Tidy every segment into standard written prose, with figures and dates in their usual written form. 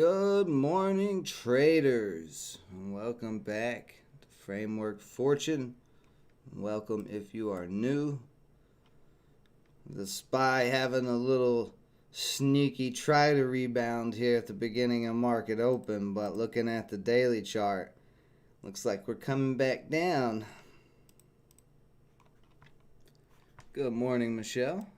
Good morning, traders. Welcome back to Framework Fortune. Welcome if you are new. The SPY having a little sneaky try to rebound here at the beginning of market open, but looking at the daily chart, looks like we're coming back down. Good morning, Michelle.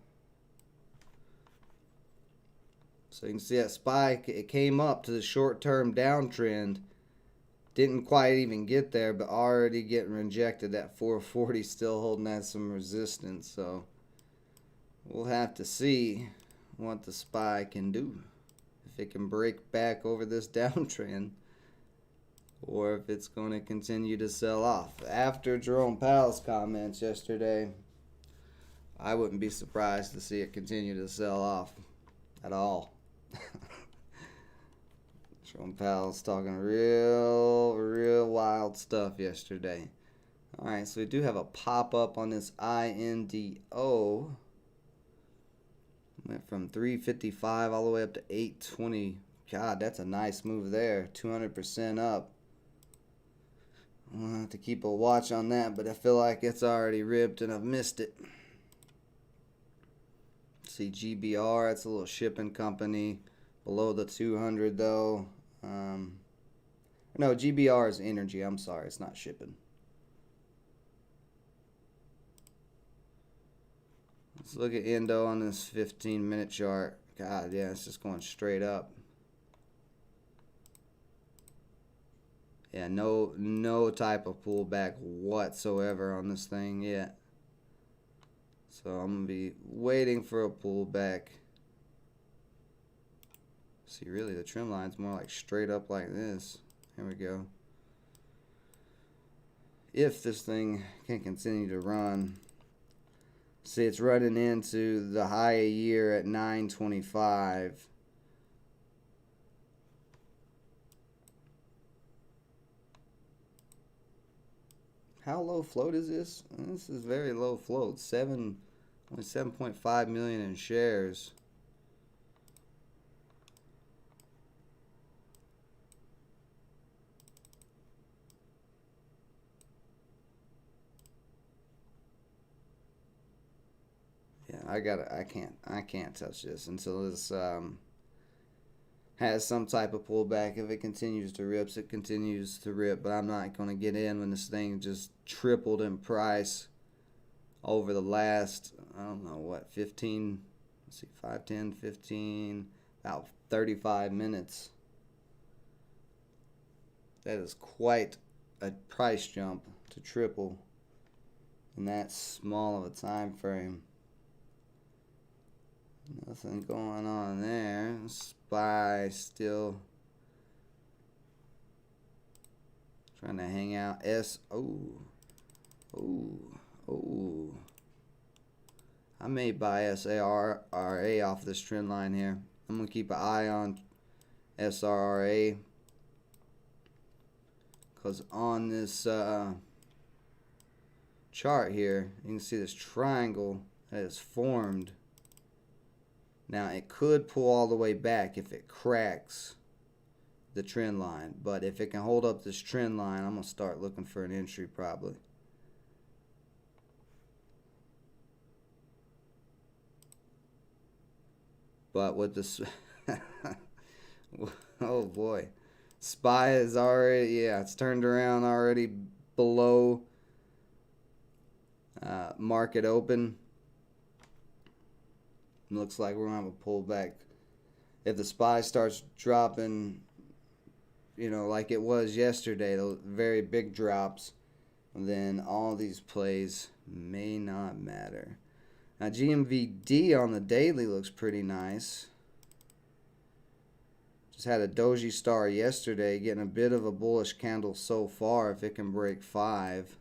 So you can see that SPY, it came up to the short-term downtrend. Didn't quite even get there, but already getting rejected at 440, still holding at some resistance. So we'll have to see what the SPY can do. If it can break back over this downtrend, or if it's going to continue to sell off. After Jerome Powell's comments yesterday, I wouldn't be surprised to see it continue to sell off at all. Jerome Powell's talking real wild stuff yesterday. Alright, so we do have a pop-up on this INDO. Went from 355 all the way up to 820. God, that's a nice move there. 200% up. I'll have to keep a watch on that, but I feel like it's already ripped and I've missed it. See GBR, it's a little shipping company. Below the 200 though. No, GBR is energy. I'm sorry, it's not shipping. Let's look at Indo on this 15-minute chart. God, yeah, it's just going straight up. Yeah, no type of pullback whatsoever on this thing yet. So I'm gonna be waiting for a pullback. See, really, the trend line's more like straight up like this. Here we go. If this thing can continue to run. See, it's running into the high a year at 925. How low float is this? This is very low float. Only 7.5 million in shares. I can't touch this until this has some type of pullback. If it continues to rip, it continues to rip, but I'm not going to get in when this thing just tripled in price over the last, I don't know what, 15, let's see, 5, 10, 15, about 35 minutes. That is quite a price jump to triple in that small of a time frame. Nothing going on there. SPY still trying to hang out. I may buy SARRA off this trend line here. I'm going to keep an eye on SRRA because on this chart here, you can see this triangle that is formed. Now, it could pull all the way back if it cracks the trend line. But if it can hold up this trend line, I'm going to start looking for an entry probably. But with this... oh, boy. SPY is already... Yeah, it's turned around already below market open. Looks like we're going to have a pullback. If the SPY starts dropping, you know, like it was yesterday, those very big drops, then all these plays may not matter. Now, GMVD on the daily looks pretty nice. Just had a doji star yesterday, getting a bit of a bullish candle so far if it can break 5.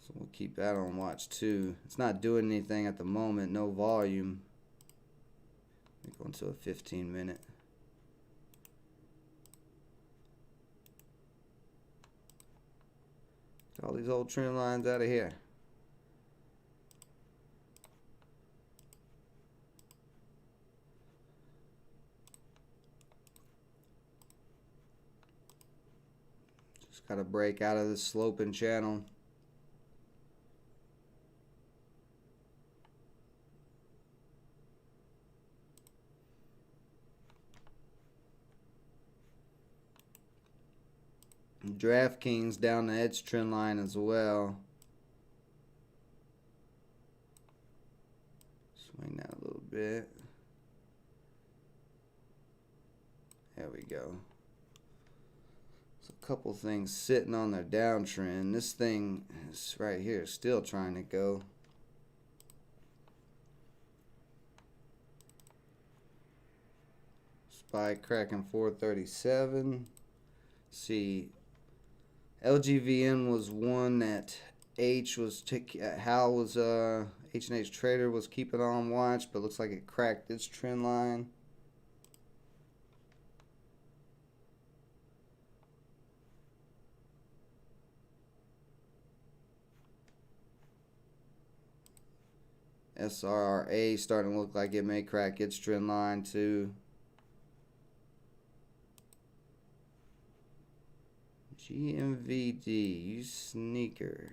So we'll keep that on watch too. It's not doing anything at the moment, no volume. Let me go into a 15-minute. Get all these old trend lines out of here. Got to break out of this sloping channel. DraftKings down the edge trend line as well. Swing that a little bit. There we go. So a couple things sitting on their downtrend. This thing is right here still trying to go. SPY cracking 437. See, LGVN was one that Hal was H&H Trader was keeping on watch, but looks like it cracked its trend line. SRRA starting to look like it may crack its trend line too. GMVD, you sneaker.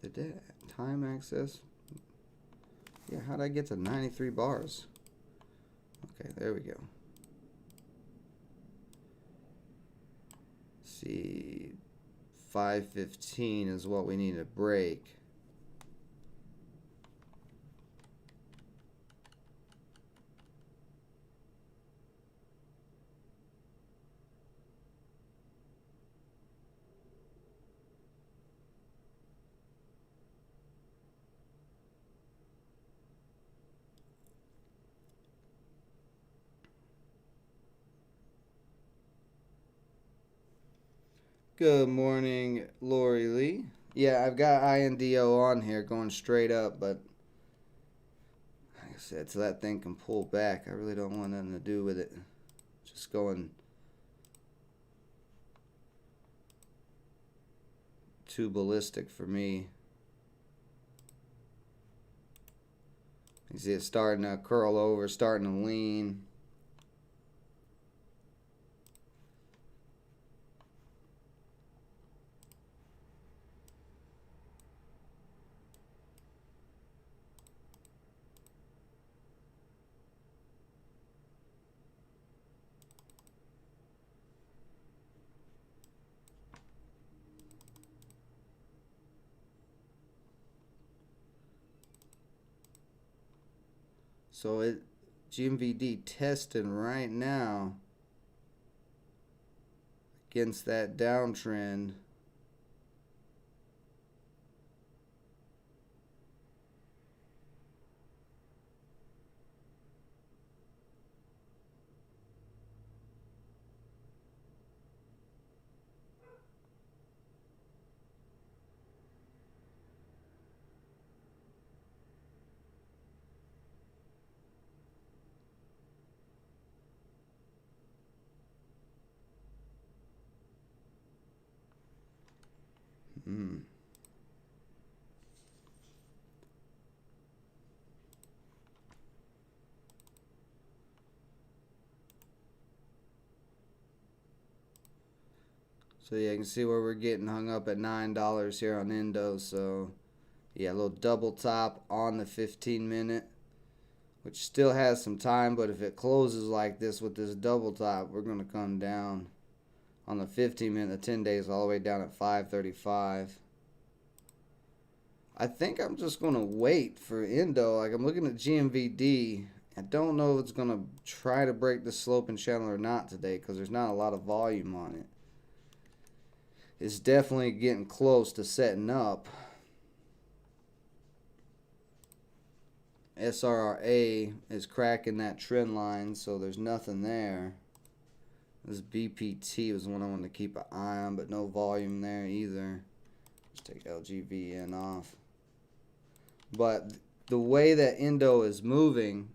Did that time access? Yeah, how'd I get to 93 bars? Okay, there we go. See, 515 is what we need to break. Good morning, Lori Lee. Yeah, I've got INDO on here going straight up, but like I said, so that thing can pull back, I really don't want nothing to do with it. Just going too ballistic for me. You see it starting to curl over, starting to lean. So it GMVD testing right now against that downtrend. So yeah, you can see where we're getting hung up at $9 here on Indo. So yeah, a little double top on the 15-minute, which still has some time, but if it closes like this with this double top, we're going to come down on the 15-minute, the 10 days all the way down at 535. I think I'm just going to wait for Indo. Like, I'm looking at GMVD. I don't know if it's going to try to break the sloping channel or not today because there's not a lot of volume on it. It's definitely getting close to setting up. SRRA is cracking that trend line, so there's nothing there. This BPT was one I wanted to keep an eye on, but no volume there either. Just take LGVN off. But the way that Indo is moving,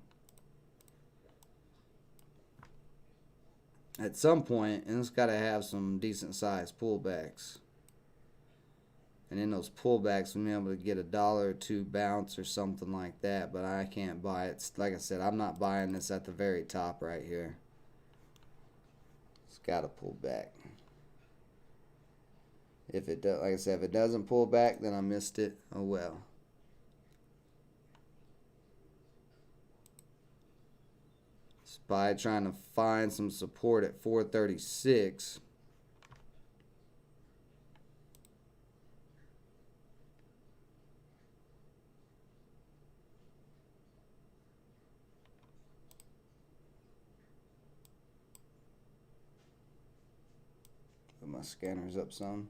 at some point, and it's got to have some decent sized pullbacks. And in those pullbacks, we'll be able to get a dollar or two bounce or something like that. But I can't buy it. Like I said, I'm not buying this at the very top right here. It's got to pull back. If it does, like I said, if it doesn't pull back, then I missed it. Oh well. SPY trying to find some support at 436. Put my scanners up some.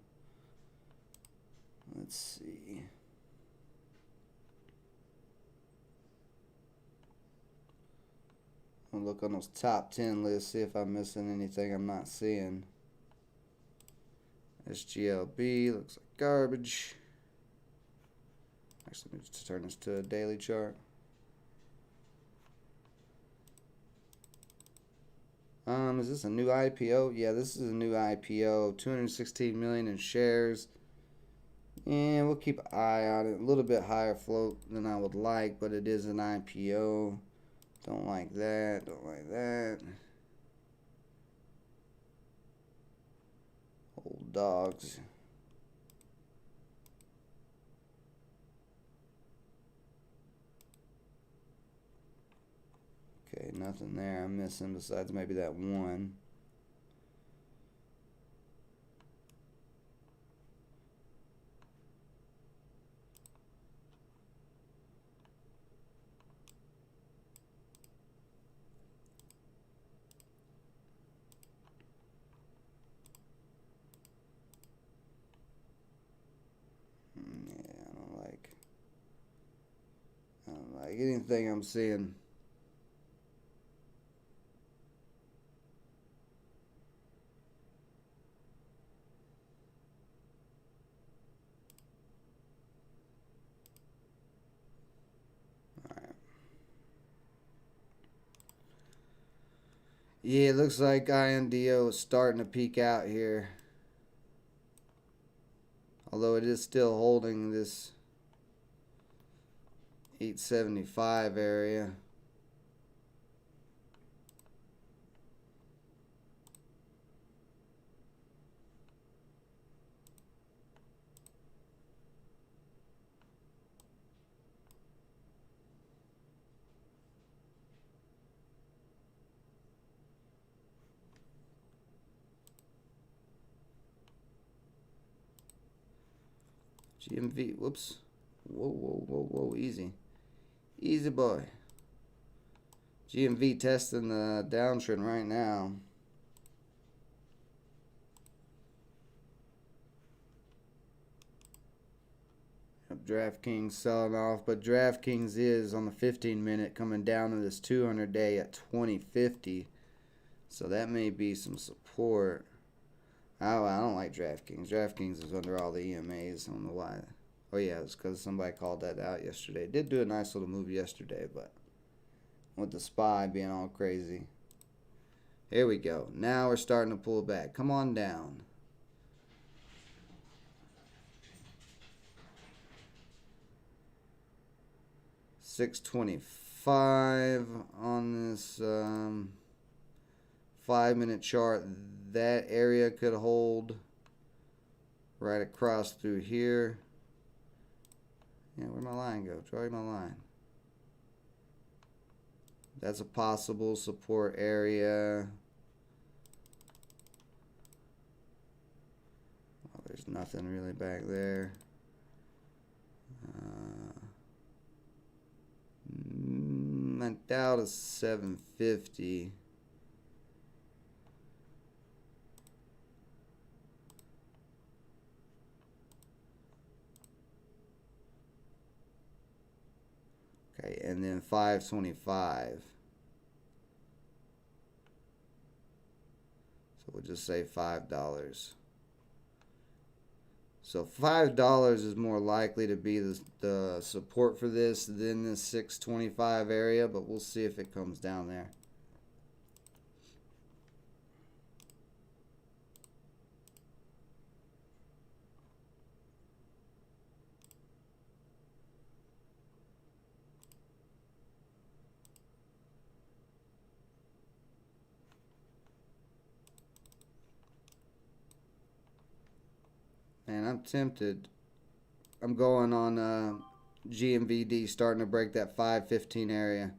Let's see. I'll look on those top 10 lists, see if I'm missing anything I'm not seeing. SGLB looks like garbage. Actually, let me just turn this to a daily chart. Is this a new IPO? Yeah, this is a new IPO. 216 million in shares. And we'll keep an eye on it. A little bit higher float than I would like, but it is an IPO. Don't like that. Don't like that. Old dogs. Okay, nothing there I'm missing besides maybe that one. I don't like anything I'm seeing. Yeah, it looks like INDO is starting to peak out here. Although it is still holding this 875 area. GMV, whoops. Whoa, easy. Easy boy. GMV testing the downtrend right now. DraftKings selling off, but DraftKings is on the 15-minute coming down to this 200-day at 2050. So that may be some support. I don't like DraftKings. DraftKings is under all the EMAs. I don't know why. Oh, yeah, it's because somebody called that out yesterday. It did do a nice little move yesterday, but with the SPY being all crazy. Here we go. Now we're starting to pull back. Come on down. $6.25 on this 5-minute chart. That area could hold right across through here. Yeah, where'd my line go? Draw my line. That's a possible support area. Oh, there's nothing really back there. My doubt is 750. Okay, and then 525. So we'll just say $5. So $5 is more likely to be the support for this than the 625 area, but we'll see if it comes down there. Man, I'm tempted. I'm going on GMVD starting to break that 515 area.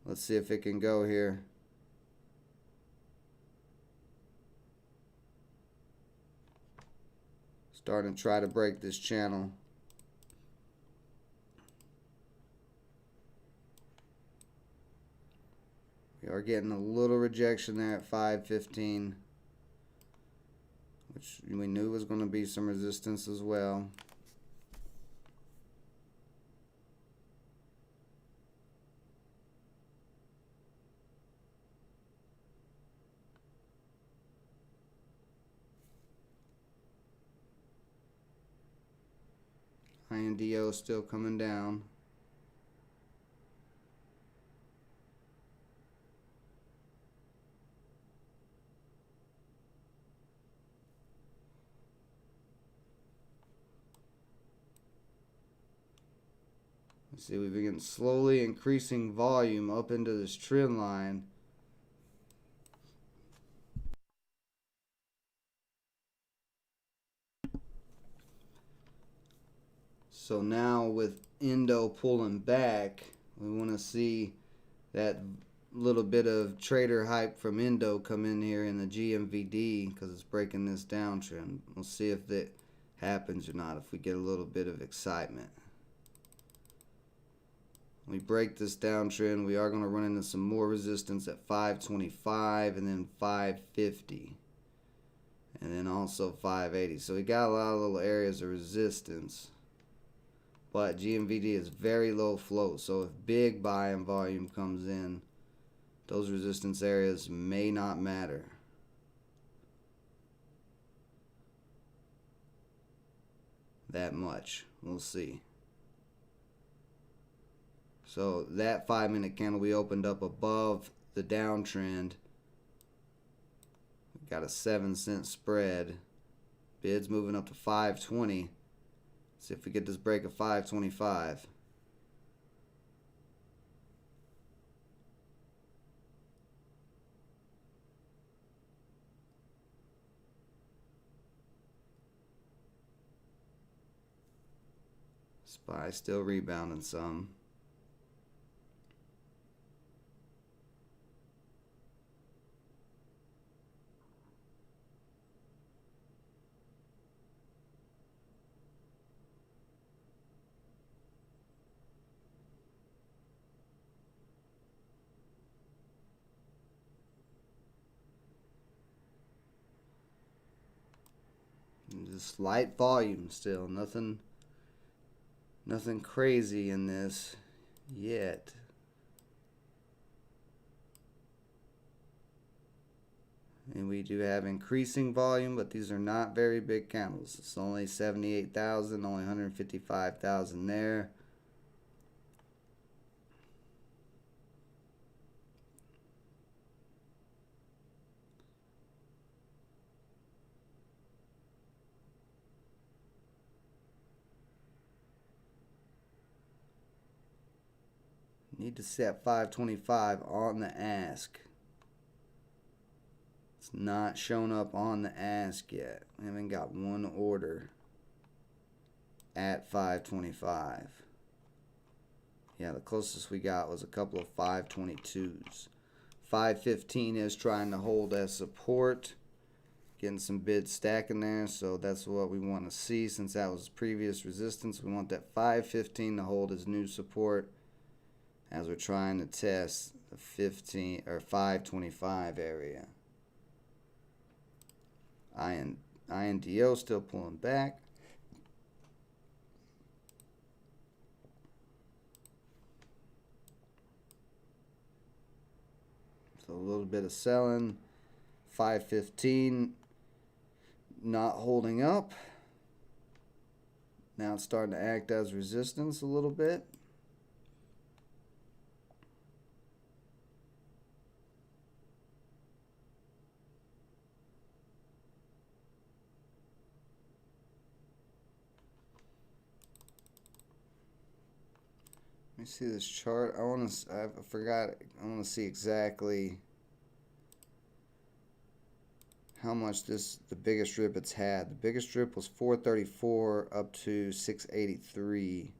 Let's see if it can go here. Starting to try to break this channel. We are getting a little rejection there at 515, which we knew was going to be some resistance as well. INDO still coming down. Let's see, we've been slowly increasing volume up into this trend line. So now with Indo pulling back, we want to see that little bit of trader hype from Indo come in here in the GMVD because it's breaking this downtrend. We'll see if that happens or not, if we get a little bit of excitement. When we break this downtrend, we are going to run into some more resistance at 525 and then 550 and then also 580. So we got a lot of little areas of resistance. But GMVD is very low float, so if big buying volume comes in, those resistance areas may not matter. That much. We'll see. So that 5-minute candle we opened up above the downtrend. We've got a 7-cent spread. Bids moving up to 520. See if we get this break of 525. SPY still rebounding some. Just light volume still, nothing crazy in this yet. And we do have increasing volume, but these are not very big candles. It's only 78,000, only 155,000 there. Need to set 525 on the ask. It's not shown up on the ask yet. We haven't got one order at 525. Yeah, the closest we got was a couple of 522s. 515 is trying to hold as support. Getting some bids stacking there, so that's what we want to see since that was previous resistance. We want that 515 to hold as new support as we're trying to test the 15 or 525 area. INDO still pulling back. So a little bit of selling. 515 not holding up. Now it's starting to act as resistance a little bit. Let me see this chart. I forgot. I want to see exactly how much the biggest rip it's had. The biggest rip was 434 up to 683.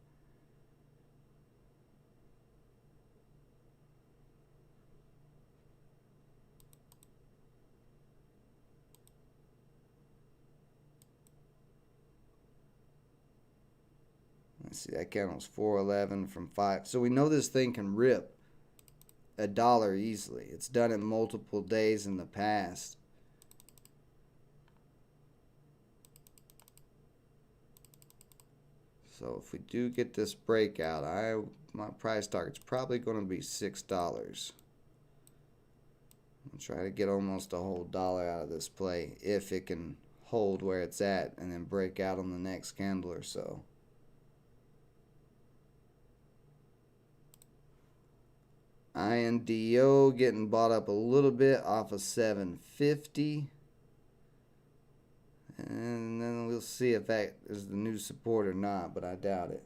Let's see, that candle was 411 from 5. So we know this thing can rip $1 easily. It's done it multiple days in the past. So if we do get this breakout, my price target's probably going to be $6. I'll try to get almost a whole dollar out of this play if it can hold where it's at and then break out on the next candle or so. INDO getting bought up a little bit off of 750. And then we'll see if that is the new support or not, but I doubt it.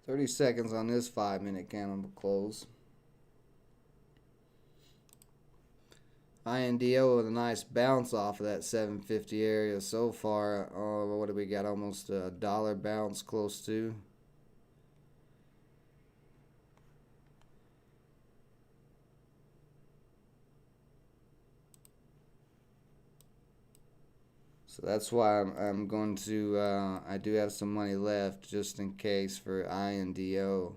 $30 seconds on this 5-minute candle close. INDO with a nice bounce off of that 750 area so far. Oh, what do we got? Almost a dollar bounce close to. So that's why I'm going to, I do have some money left just in case for INDO.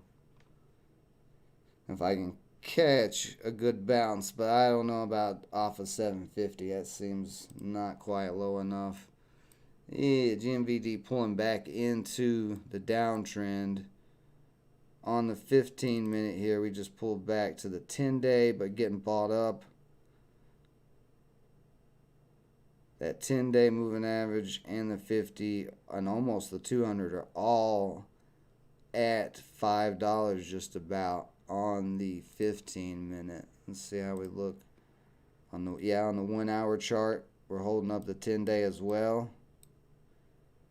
If I can catch a good bounce, but I don't know about off of 750. That seems not quite low enough. Yeah, GMVD pulling back into the downtrend. On the 15-minute here, we just pulled back to the 10-day, but getting bought up. That 10-day moving average and the 50 and almost the 200 are all at $5 just about on the 15-minute. Let's see how we look on the 1 hour chart. We're holding up the 10-day as well.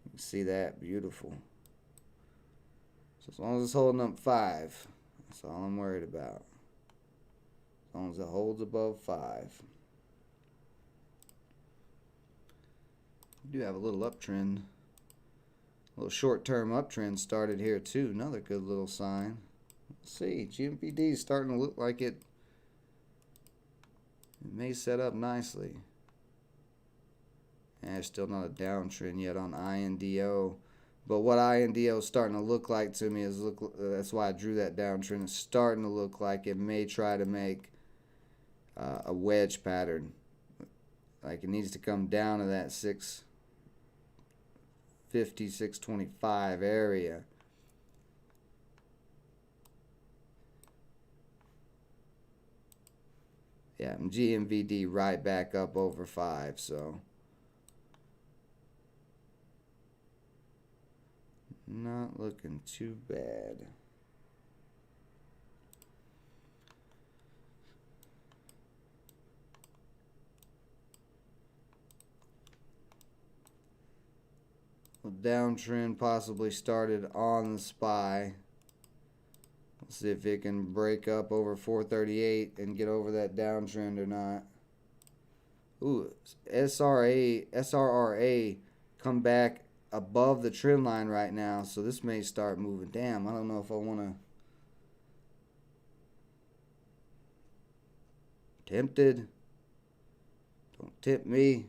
You can see that, beautiful. So as long as it's holding up 5, that's all I'm worried about. As long as it holds above 5. We do have a little uptrend, a little short-term uptrend started here too. Another good little sign. Let's see, GMPD is starting to look like it may set up nicely. And it's still not a downtrend yet on INDO. But what INDO is starting to look like to me is that's why I drew that downtrend. It's starting to look like it may try to make a wedge pattern. Like it needs to come down to that 650, 625 area. Yeah, GMVD right back up over 5, so not looking too bad. A downtrend possibly started on the SPY. Let's see if it can break up over 438 and get over that downtrend or not. Ooh, SRRA come back above the trend line right now, so this may start moving. Damn, I don't know if I want to. Tempted. Don't tempt me.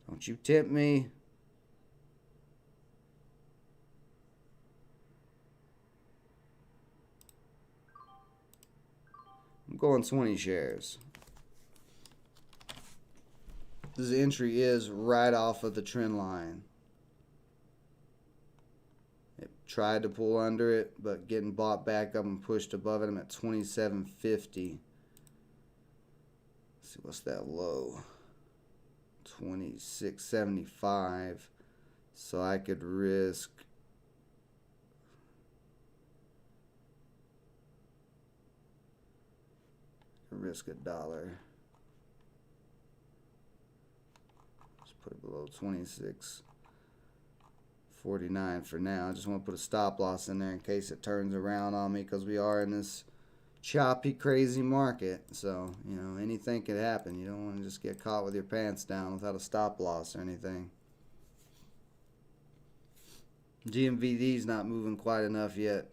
Don't you tempt me. going 20 shares. This entry is right off of the trend line. It tried to pull under it, but getting bought back up and pushed above it. I'm at 27.50. Let's see, what's that low? 26.75. So I could risk $1. Just put it below 26.49 for now. I just want to put a stop loss in there in case it turns around on me, because we are in this choppy, crazy market. So, you know, anything could happen. You don't want to just get caught with your pants down without a stop loss or anything. GMVD's not moving quite enough yet.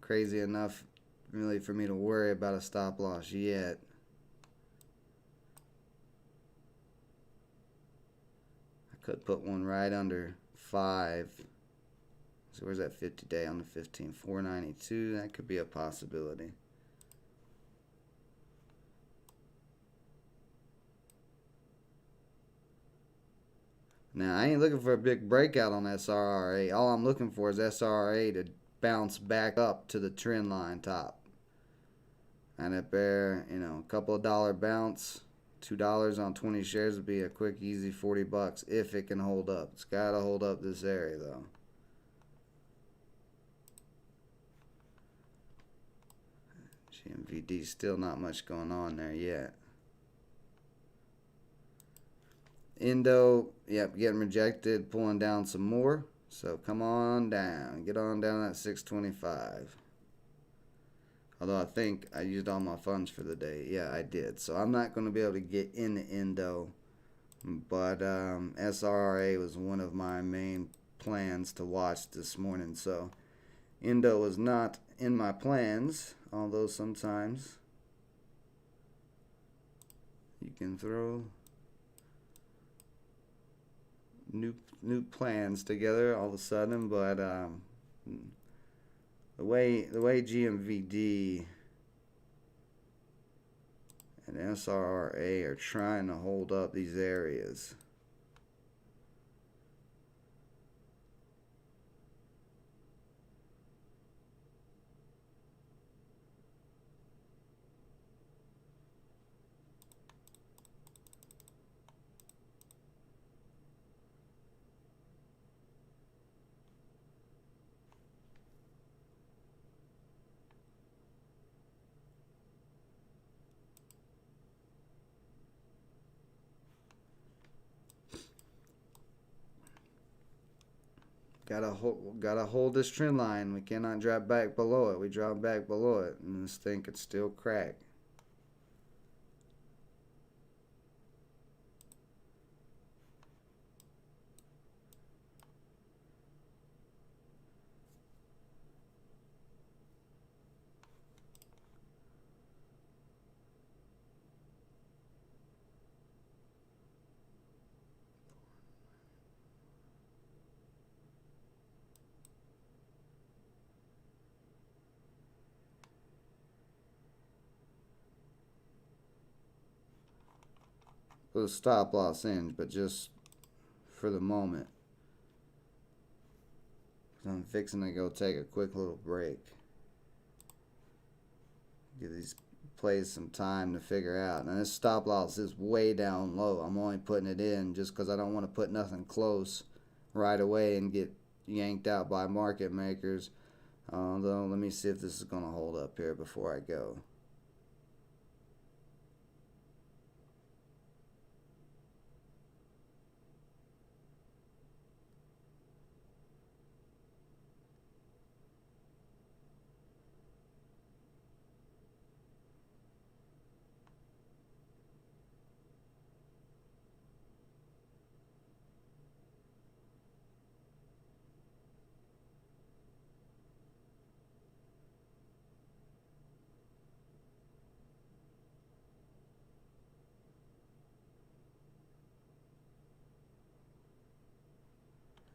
Crazy enough, really, for me to worry about a stop loss yet. I could put one right under 5. So where's that 50-day on the 15? 492. That could be a possibility. Now, I ain't looking for a big breakout on SRRA. All I'm looking for is SRRA to bounce back up to the trend line top. And if there, you know, a couple of dollar bounce, $2 on 20 shares would be a quick, easy 40 bucks if it can hold up. It's got to hold up this area, though. GMVD, still not much going on there yet. Indo, yep, getting rejected, pulling down some more. So come on down. Get on down at 625. Although I think I used all my funds for the day. Yeah, I did. So I'm not going to be able to get into Indo. But SRRA was one of my main plans to watch this morning. So Indo was not in my plans. Although sometimes you can throw new plans together all of a sudden, but the way GMVD and SRRA are trying to hold up these areas, gotta hold this trend line. We cannot drop back below it. We drop back below it, and this thing could still crack. Put a stop loss in, but just for the moment. I'm fixing to go take a quick little break. Give these plays some time to figure out. Now this stop loss is way down low. I'm only putting it in just because I don't want to put nothing close right away and get yanked out by market makers. Although, let me see if this is going to hold up here before I go.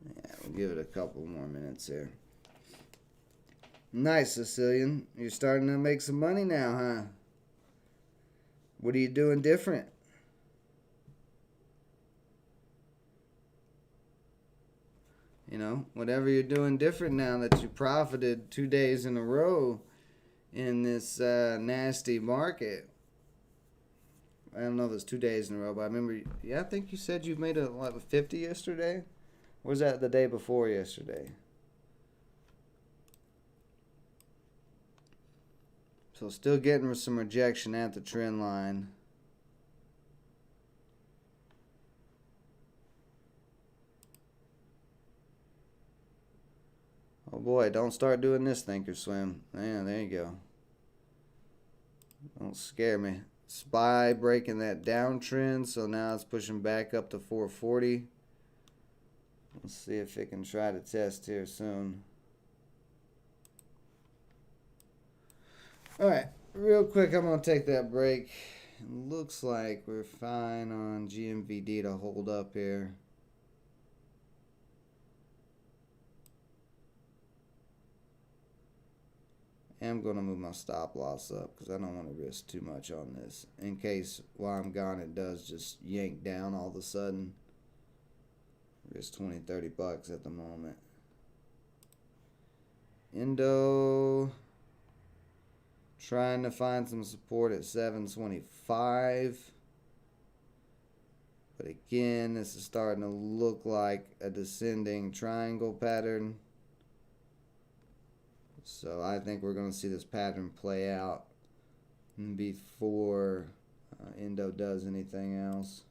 Yeah, we'll give it a couple more minutes here. Nice, Sicilian. You're starting to make some money now, huh? What are you doing different? You know, whatever you're doing different now that you profited 2 days in a row in this nasty market. I don't know if it's 2 days in a row, but I remember, yeah, I think you said you made a what, 50 yesterday? Or was that the day before yesterday? So still getting some rejection at the trend line. Oh boy, don't start doing this thinkorswim. Yeah, there you go. Don't scare me. SPY breaking that downtrend, so now it's pushing back up to 440. Let's see if it can try to test here soon. Alright, real quick, I'm going to take that break. It looks like we're fine on GMVD to hold up here. I'm going to move my stop loss up because I don't want to risk too much on this. In case while I'm gone it does just yank down all of a sudden. Risk 20, 30 bucks at the moment. Indo trying to find some support at 725. But again, this is starting to look like a descending triangle pattern. So I think we're going to see this pattern play out before Indo does anything else.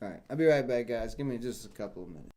Alright, I'll be right back, guys. Give me just a couple of minutes.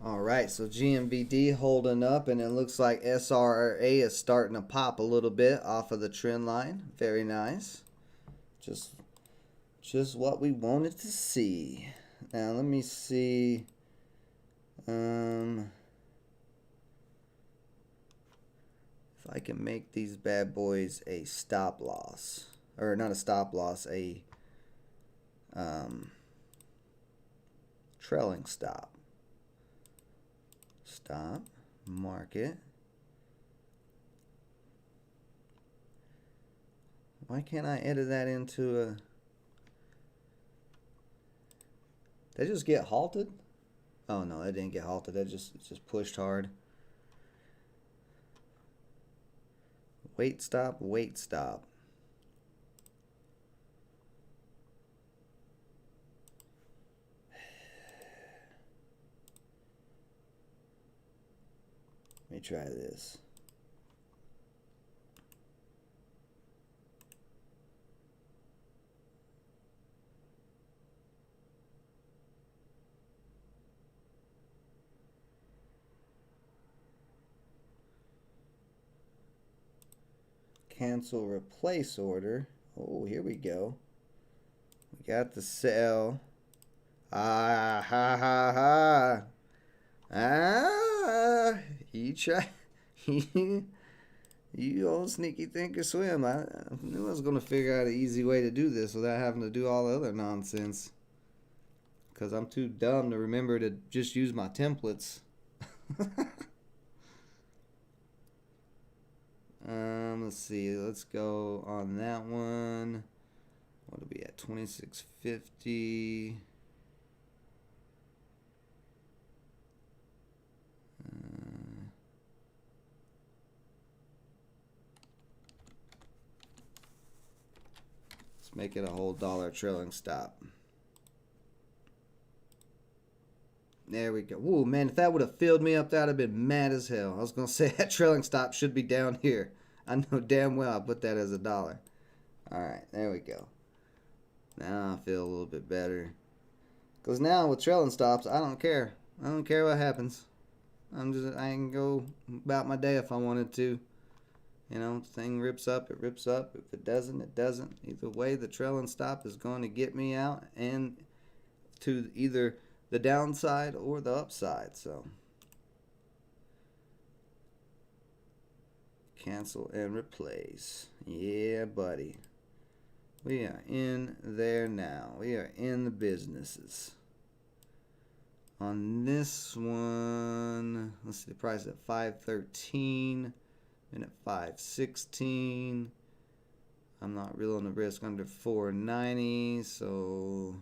All right, so GMVD holding up, and it looks like SRA is starting to pop a little bit off of the trend line. Very nice. Just what we wanted to see. Now let me see. If I can make these bad boys a stop loss, or not a stop loss, a trailing stop. Stop, market. Why can't I edit that into a... Did I just get halted? Oh no, that didn't get halted. That just pushed hard. Wait stop, wait stop. Let me try this. Cancel replace order. Oh, here we go. We got the sell. Ah, ha, ha, ha. Ah, you try. You old sneaky thinker swim. I knew I was going to figure out an easy way to do this without having to do all the other nonsense. Because I'm too dumb to remember to just use my templates. Let's see. Let's go on that one. What'll be at 2650? Let's make it a whole dollar trailing stop. There we go. Whoa, man, if that would have filled me up, that would have been mad as hell. I was going to say that trailing stop should be down here. I know damn well I put that as $1. All right, there we go. Now I feel a little bit better. Because now with trailing stops, I don't care. I don't care what happens. I can go about my day if I wanted to. You know, if the thing rips up, it rips up. If it doesn't, it doesn't. Either way, the trailing stop is going to get me out and to either the downside or the upside. So cancel and replace. Yeah, buddy. We are in there now. We are in the businesses. On this one, let's see, the price at 513 and at 516. I'm not willing to risk under 490, so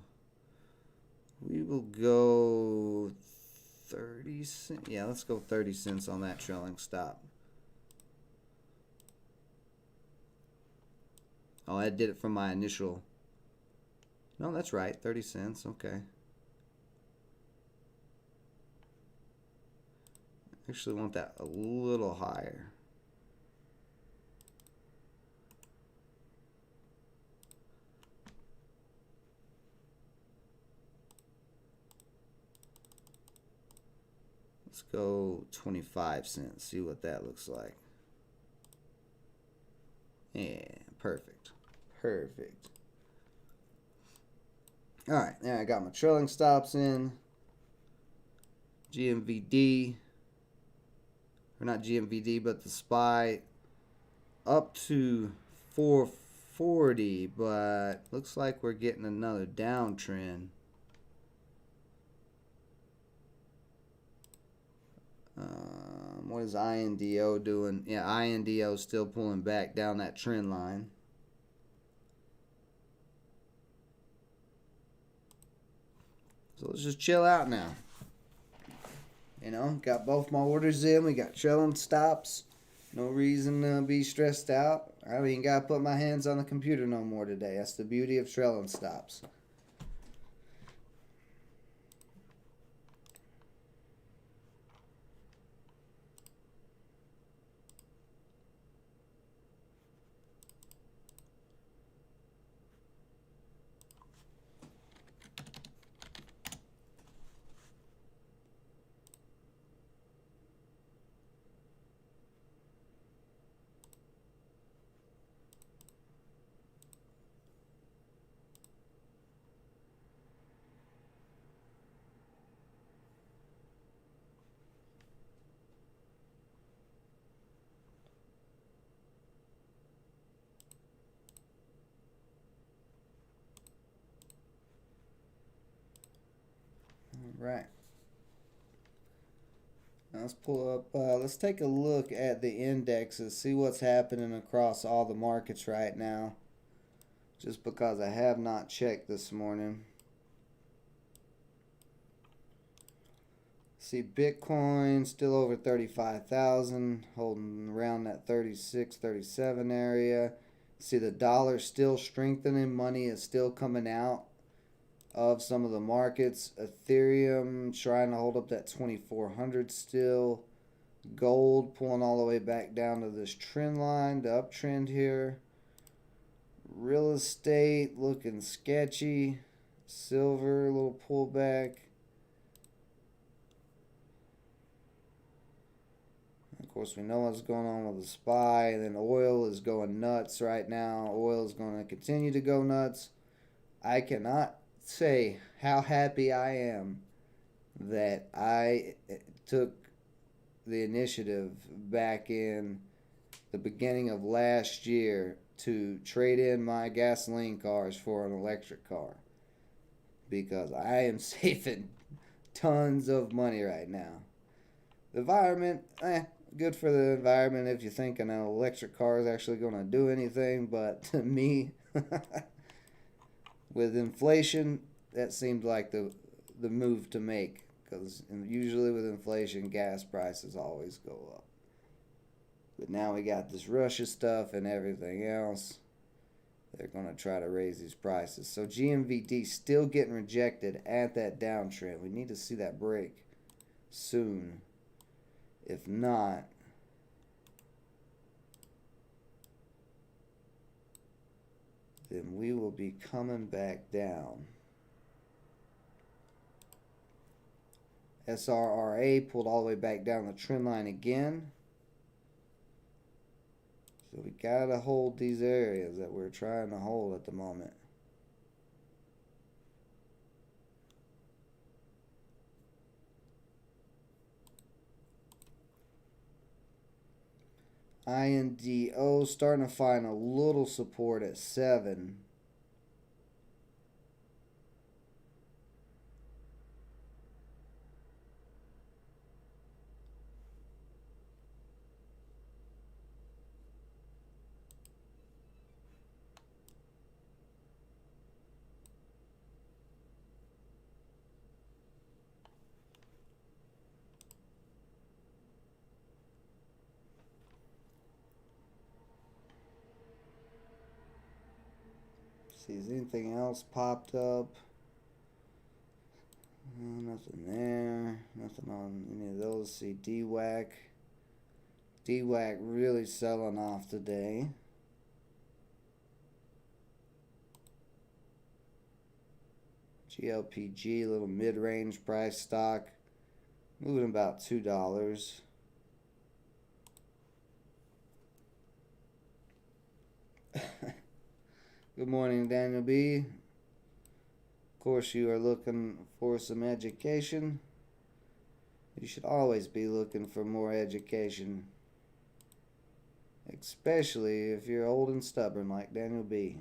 we will go 30 cents. Yeah, let's go 30 cents on that trailing stop. Oh, I did it from my initial. No, that's right, 30 cents. Okay. Actually want that a little higher. Let's go 25 cents. See what that looks like. Yeah, perfect. Perfect. All right, now I got my trailing stops in. GMVD. Or not GMVD, but the SPY up to 440, but looks like we're getting another downtrend. What is INDO doing? Yeah, INDO is still pulling back down that trend line. So let's just chill out now. You know, got both my orders in. We got trailing stops. No reason to be stressed out. I don't even got to put my hands on the computer no more today. That's the beauty of trailing stops. Right. Now let's pull up. Let's take a look at the indexes. See what's happening across all the markets right now. Just because I have not checked this morning. See Bitcoin still over 35,000, holding around that 36, 37 area. See the dollar still strengthening. Money is still coming out of some of the markets. Ethereum trying to hold up that 2,400 still. Gold pulling all the way back down to this trend line, the uptrend here. Real estate looking sketchy. Silver, a little pullback. Of course, we know what's going on with the SPY. And then oil is going nuts right now. Oil is going to continue to go nuts. I cannot say how happy I am that I took the initiative back in the beginning of last year to trade in my gasoline cars for an electric car, because I am saving tons of money right now. The environment, good for the environment if you think an electric car is actually going to do anything, but to me, with inflation, that seemed like the move to make, because usually with inflation, gas prices always go up. But now we got this Russia stuff and everything else. They're going to try to raise these prices. So GMVD still getting rejected at that downtrend. We need to see that break soon. If not, then we will be coming back down. SRRA pulled all the way back down the trend line again. So we gotta hold these areas that we're trying to hold at the moment. INDO starting to find a little support at 7. See, has anything else popped up? Nothing there. Nothing on any of those. See, DWAC. DWAC really selling off today. GLPG, little mid-range price stock, moving about $2. Good morning, Daniel B. Of course, you are looking for some education. You should always be looking for more education, especially if you're old and stubborn like Daniel B.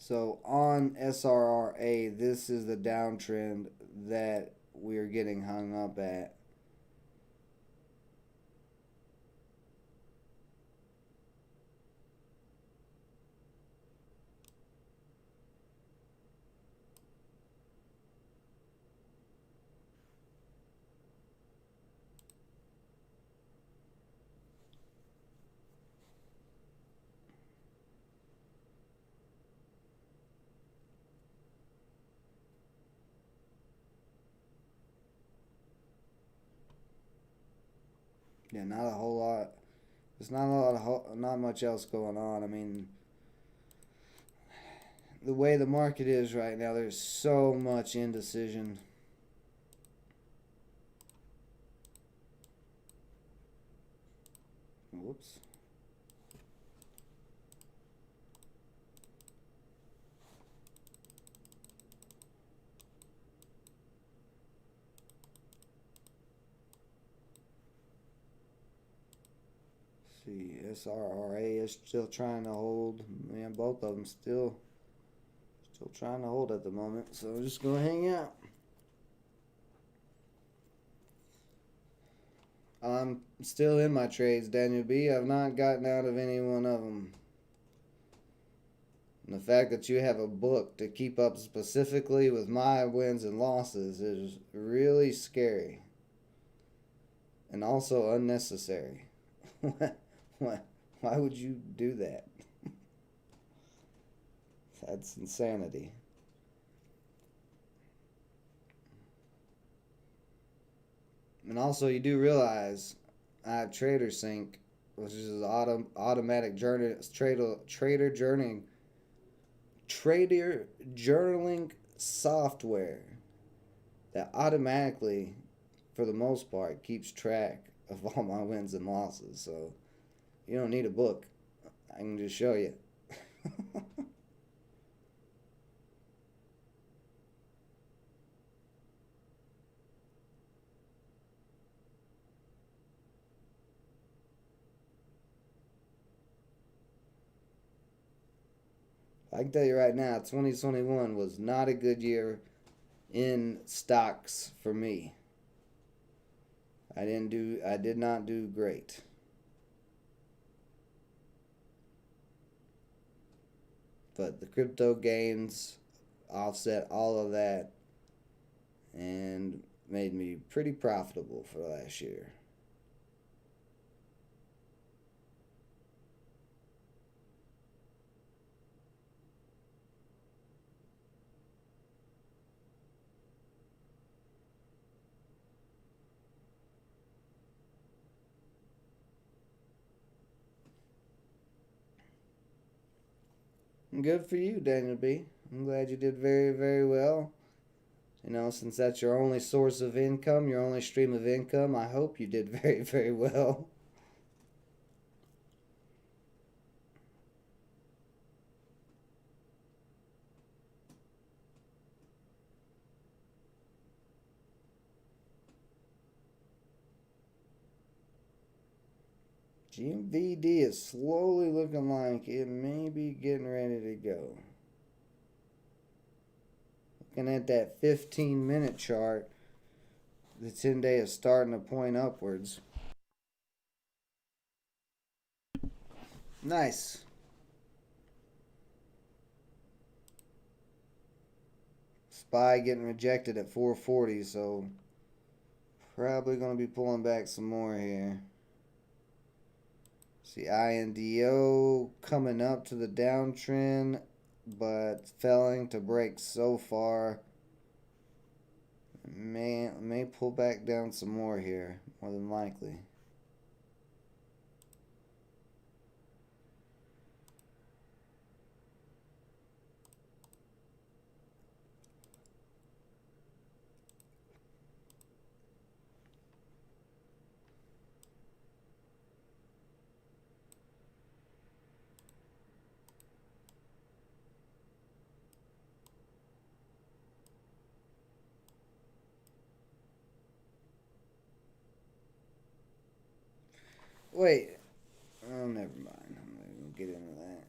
So on SRRA, this is the downtrend that we're getting hung up at. Yeah, not a whole lot. There's not much else going on. I mean, the way the market is right now, there's so much indecision. Whoops. See, SRRA is still trying to hold. Man, both of them still trying to hold at the moment. So we're just gonna hang out. I'm still in my trades, Daniel B. I've not gotten out of any one of them. And the fact that you have a book to keep up specifically with my wins and losses is really scary. And also unnecessary. Why would you do that? That's insanity. And also, you do realize I have Trader Sync, which is automatic trader journaling software that automatically, for the most part, keeps track of all my wins and losses. So you don't need a book. I can just show you. I can tell you right now, 2021 was not a good year in stocks for me. I did not do great. But the crypto gains offset all of that and made me pretty profitable for last year. Good for you, Daniel B. I'm glad you did very, very well. You know, since that's your only source of income, your only stream of income, I hope you did very, very well. GMVD is slowly looking like it may be getting ready to go. Looking at that 15-minute chart, the 10-day is starting to point upwards. Nice. SPY getting rejected at 440, so probably going to be pulling back some more here. See INDO coming up to the downtrend, but failing to break so far. May pull back down some more here, more than likely. Wait. Oh, never mind. I'm not going to get into that.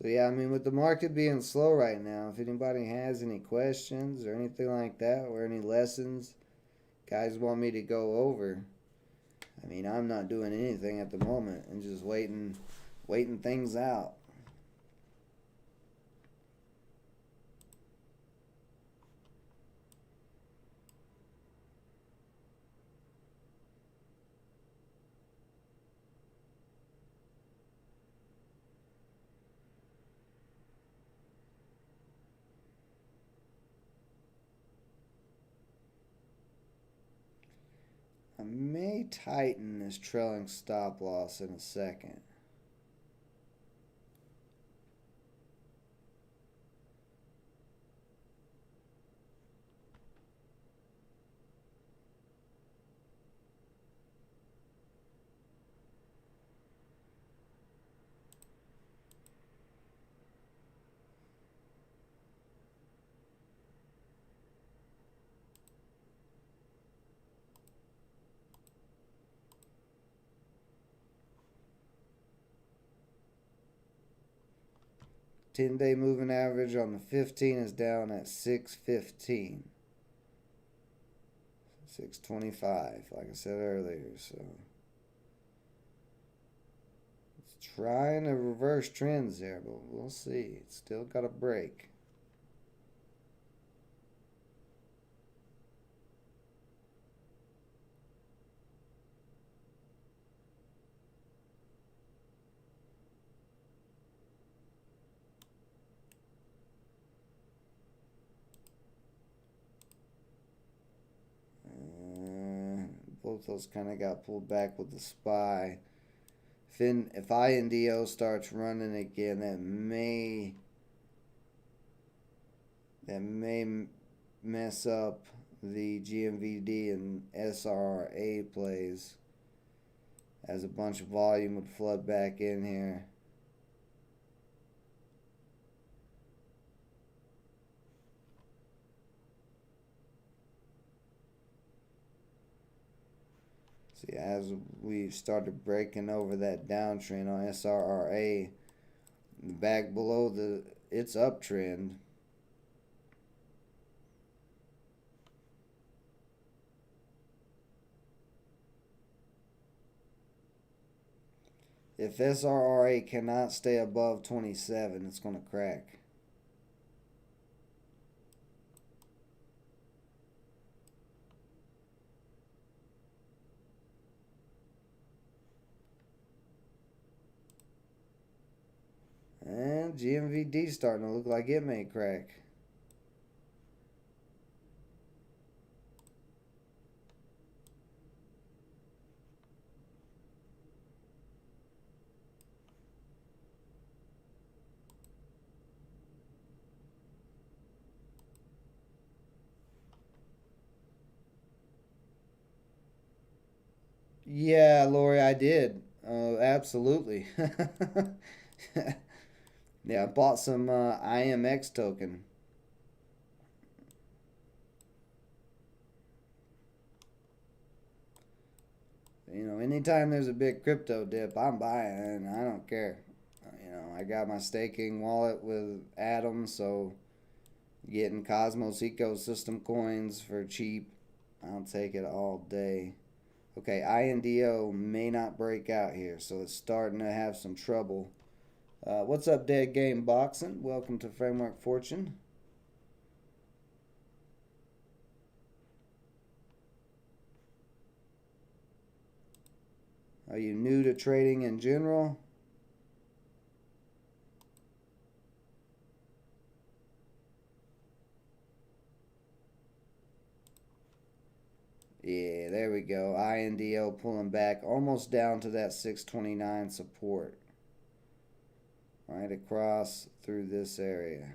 So yeah, I mean, with the market being slow right now, if anybody has any questions or anything like that, or any lessons guys want me to go over, I mean, I'm not doing anything at the moment and just waiting things out. I may tighten this trailing stop loss in a second. 10-day moving average on the 15 is down at 615. 625, like I said earlier. So it's trying to reverse trends there, but we'll see. It's still got a break. Both those kind of got pulled back with the SPY. If INDO starts running again, that may mess up the GMVD and SRRA plays, as a bunch of volume would flood back in here. See, as we started breaking over that downtrend on SRRA, back below its uptrend, if SRRA cannot stay above 27, it's going to crack. And GMVD starting to look like it may crack. Yeah, Lori, I did. Absolutely. Yeah, I bought some IMX token. You know, anytime there's a big crypto dip, I'm buying. I don't care. You know, I got my staking wallet with Atom, so getting Cosmos ecosystem coins for cheap, I'll take it all day. Okay, INDO may not break out here, so it's starting to have some trouble. What's up, Dead Game Boxing? Welcome to Framework Fortune. Are you new to trading in general? Yeah, there we go. INDO pulling back almost down to that 629 support. Right across through this area.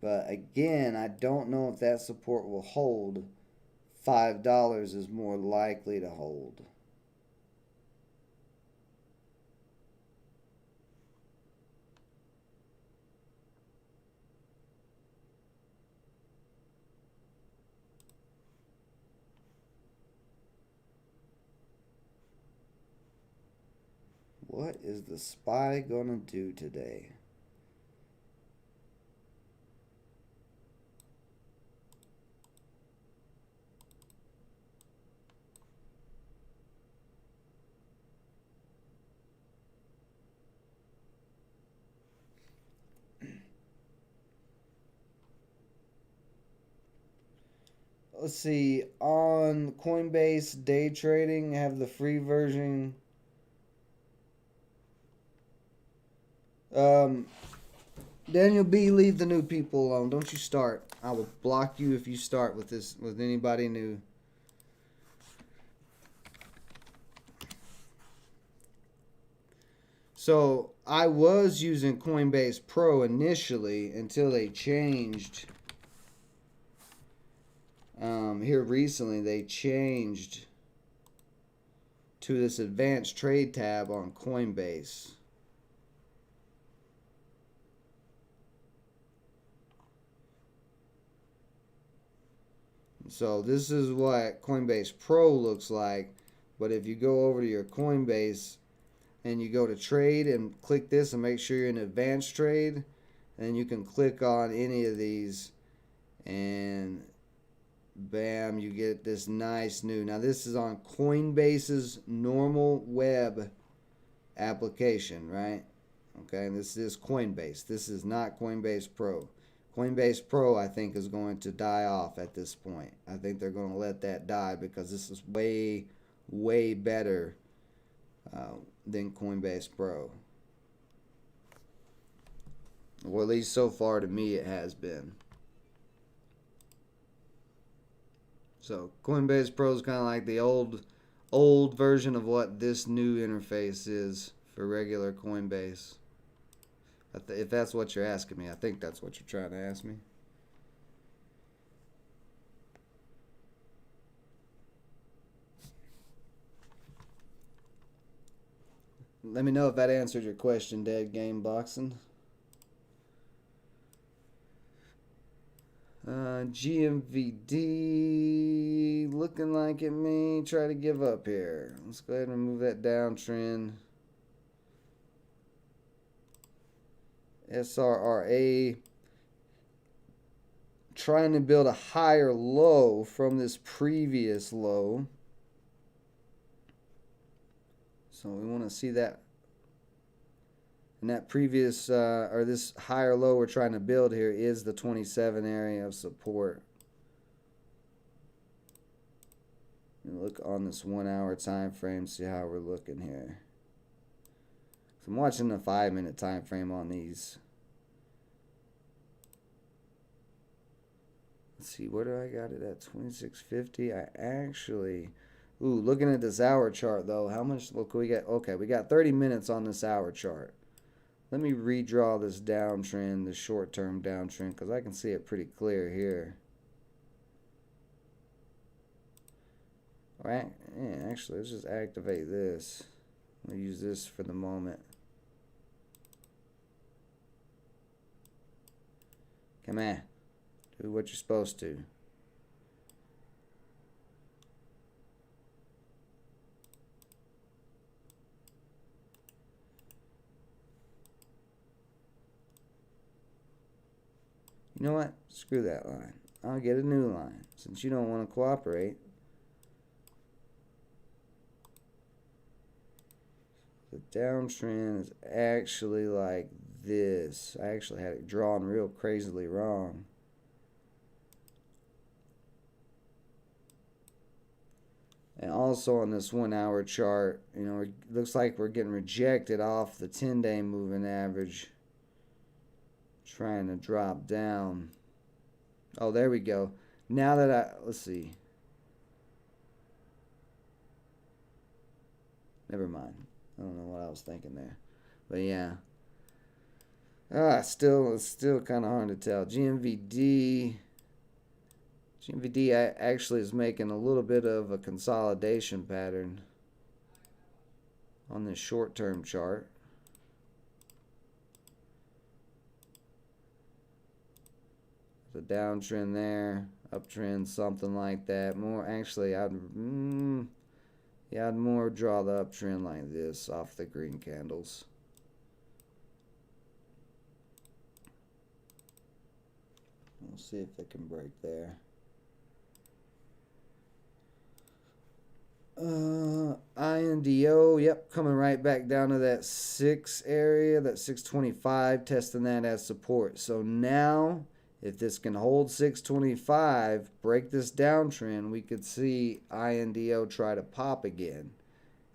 But again, I don't know if that support will hold. $5 is more likely to hold. What is the SPY gonna do today? Let's see, on Coinbase day trading, have the free version. Daniel B, leave the new people alone. Don't you start. I will block you if you start with this with anybody new. So I was using Coinbase Pro initially until they changed. Here recently they changed to this advanced trade tab on Coinbase. So this is what Coinbase Pro looks like, but if you go over to your Coinbase, and you go to trade and click this and make sure you're in advanced trade, and you can click on any of these and bam, you get this nice new. Now this is on Coinbase's normal web application, right? Okay, this is Coinbase. This is not Coinbase Pro. Coinbase Pro, I think, is going to die off at this point. I think they're going to let that die because this is way, way better than Coinbase Pro. Or at least so far to me it has been. So Coinbase Pro is kind of like the old version of what this new interface is for regular Coinbase. If that's what you're asking me, I think that's what you're trying to ask me. Let me know if that answered your question, Dead Game Boxing. GMVD looking like it may try to give up here. Let's go ahead and remove that downtrend. SRRA trying to build a higher low from this previous low. So we want to see that. And that previous, or this higher low we're trying to build here is the 27 area of support. And look on this 1 hour time frame, see how we're looking here. So I'm watching the 5-minute time frame on these. Let's see, where do I got it at? 2650. I actually, looking at this hour chart though, how much look we got? Okay, we got 30 minutes on this hour chart. Let me redraw this downtrend, this short-term downtrend, because I can see it pretty clear here. All right, yeah, actually, let's just activate this. I'll use this for the moment. Come on, do what you're supposed to. You know what? Screw that line. I'll get a new line since you don't want to cooperate. The downtrend is actually like this. I actually had it drawn real crazily wrong. And also on this 1 hour chart, you know, it looks like we're getting rejected off the 10-day moving average. Trying to drop down. Oh, there we go. Now that let's see. Never mind. I don't know what I was thinking there. But yeah. It's still kind of hard to tell. GMVD actually is making a little bit of a consolidation pattern on this short-term chart. The downtrend there, uptrend, something like that. More actually, I'd more draw the uptrend like this off the green candles. We'll see if it can break there. INDO, yep, coming right back down to that 6 area, that 625, testing that as support. So now, if this can hold 625, break this downtrend, we could see INDO try to pop again.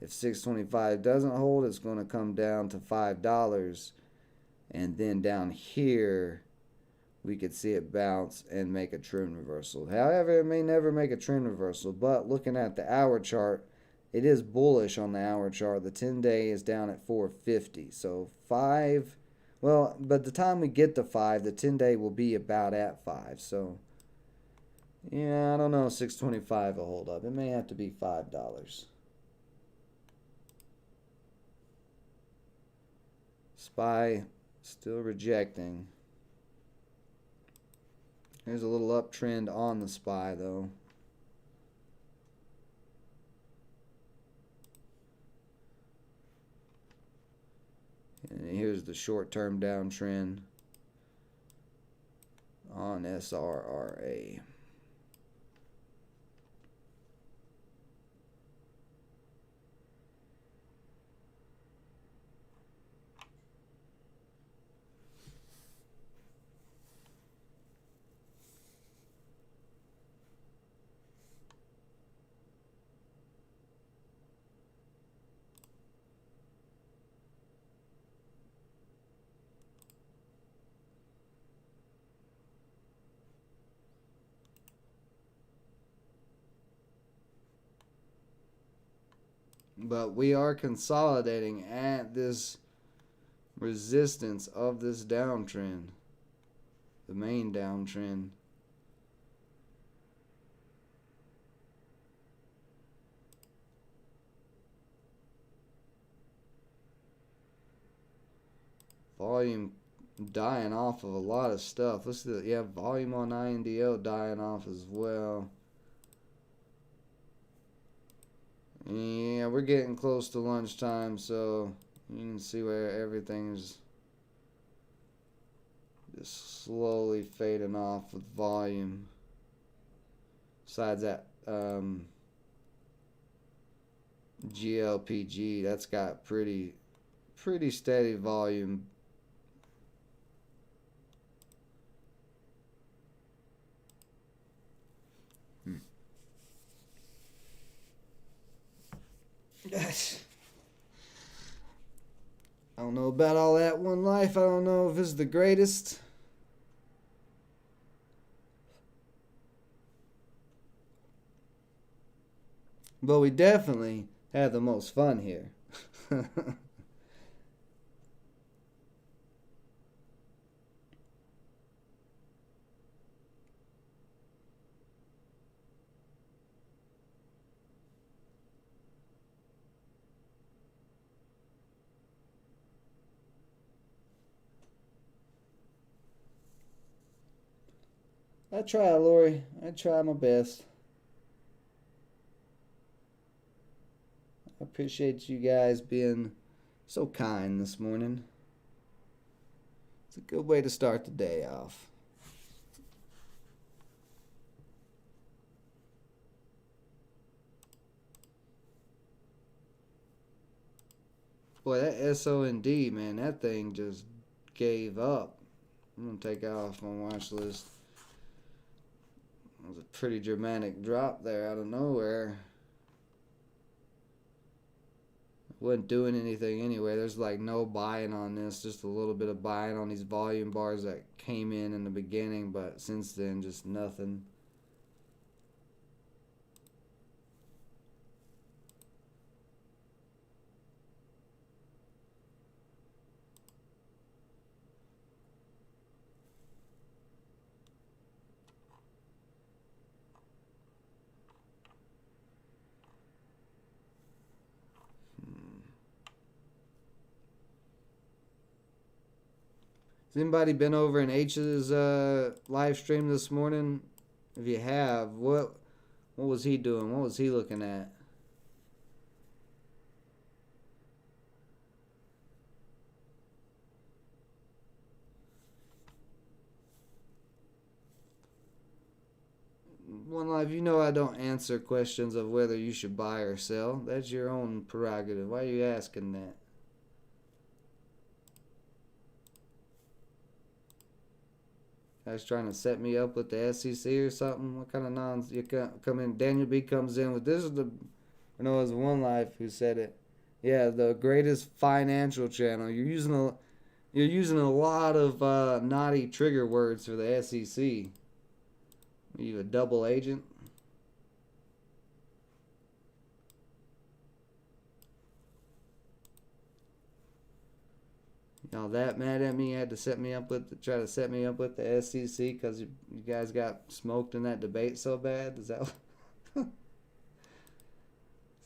If 625 doesn't hold, it's going to come down to $5. And then down here, we could see it bounce and make a trend reversal. However, it may never make a trend reversal, but looking at the hour chart, it is bullish on the hour chart. The 10-day is down at 450. So 5... Well, by the time we get to 5, the 10-day will be about at 5. So, yeah, I don't know if 625 will hold up. It may have to be $5. SPY still rejecting. There's a little uptrend on the SPY, though. Here's the short-term downtrend on SRRA. But we are consolidating at this resistance of this downtrend, the main downtrend. Volume dying off of a lot of stuff. Let's see, yeah, volume on INDO dying off as well. Yeah, we're getting close to lunchtime, so you can see where everything's just slowly fading off with volume. Besides that, GLPG, that's got pretty steady volume. I don't know about all that one life. I don't know if it's the greatest. But we definitely had the most fun here. I try, Lori. I try my best. I appreciate you guys being so kind this morning. It's a good way to start the day off. Boy, that SOND, man, that thing just gave up. I'm going to take it off my watch list. It was a pretty dramatic drop there out of nowhere. Wasn't doing anything anyway. There's like no buying on this, just a little bit of buying on these volume bars that came in the beginning, but since then, just nothing. Has anybody been over in H's live stream this morning? If you have, what was he doing? What was he looking at? One Live, you know I don't answer questions of whether you should buy or sell. That's your own prerogative. Why are you asking that? Guys trying to set me up with the SEC or something? What kind of nonsense? You come in, Daniel B comes in with this is the, I know it was One Life who said it. Yeah, the greatest financial channel. You're using a lot of naughty trigger words for the SEC. Are you a double agent? Y'all that mad at me? You had to try to set me up with the SEC because you guys got smoked in that debate so bad? Is that is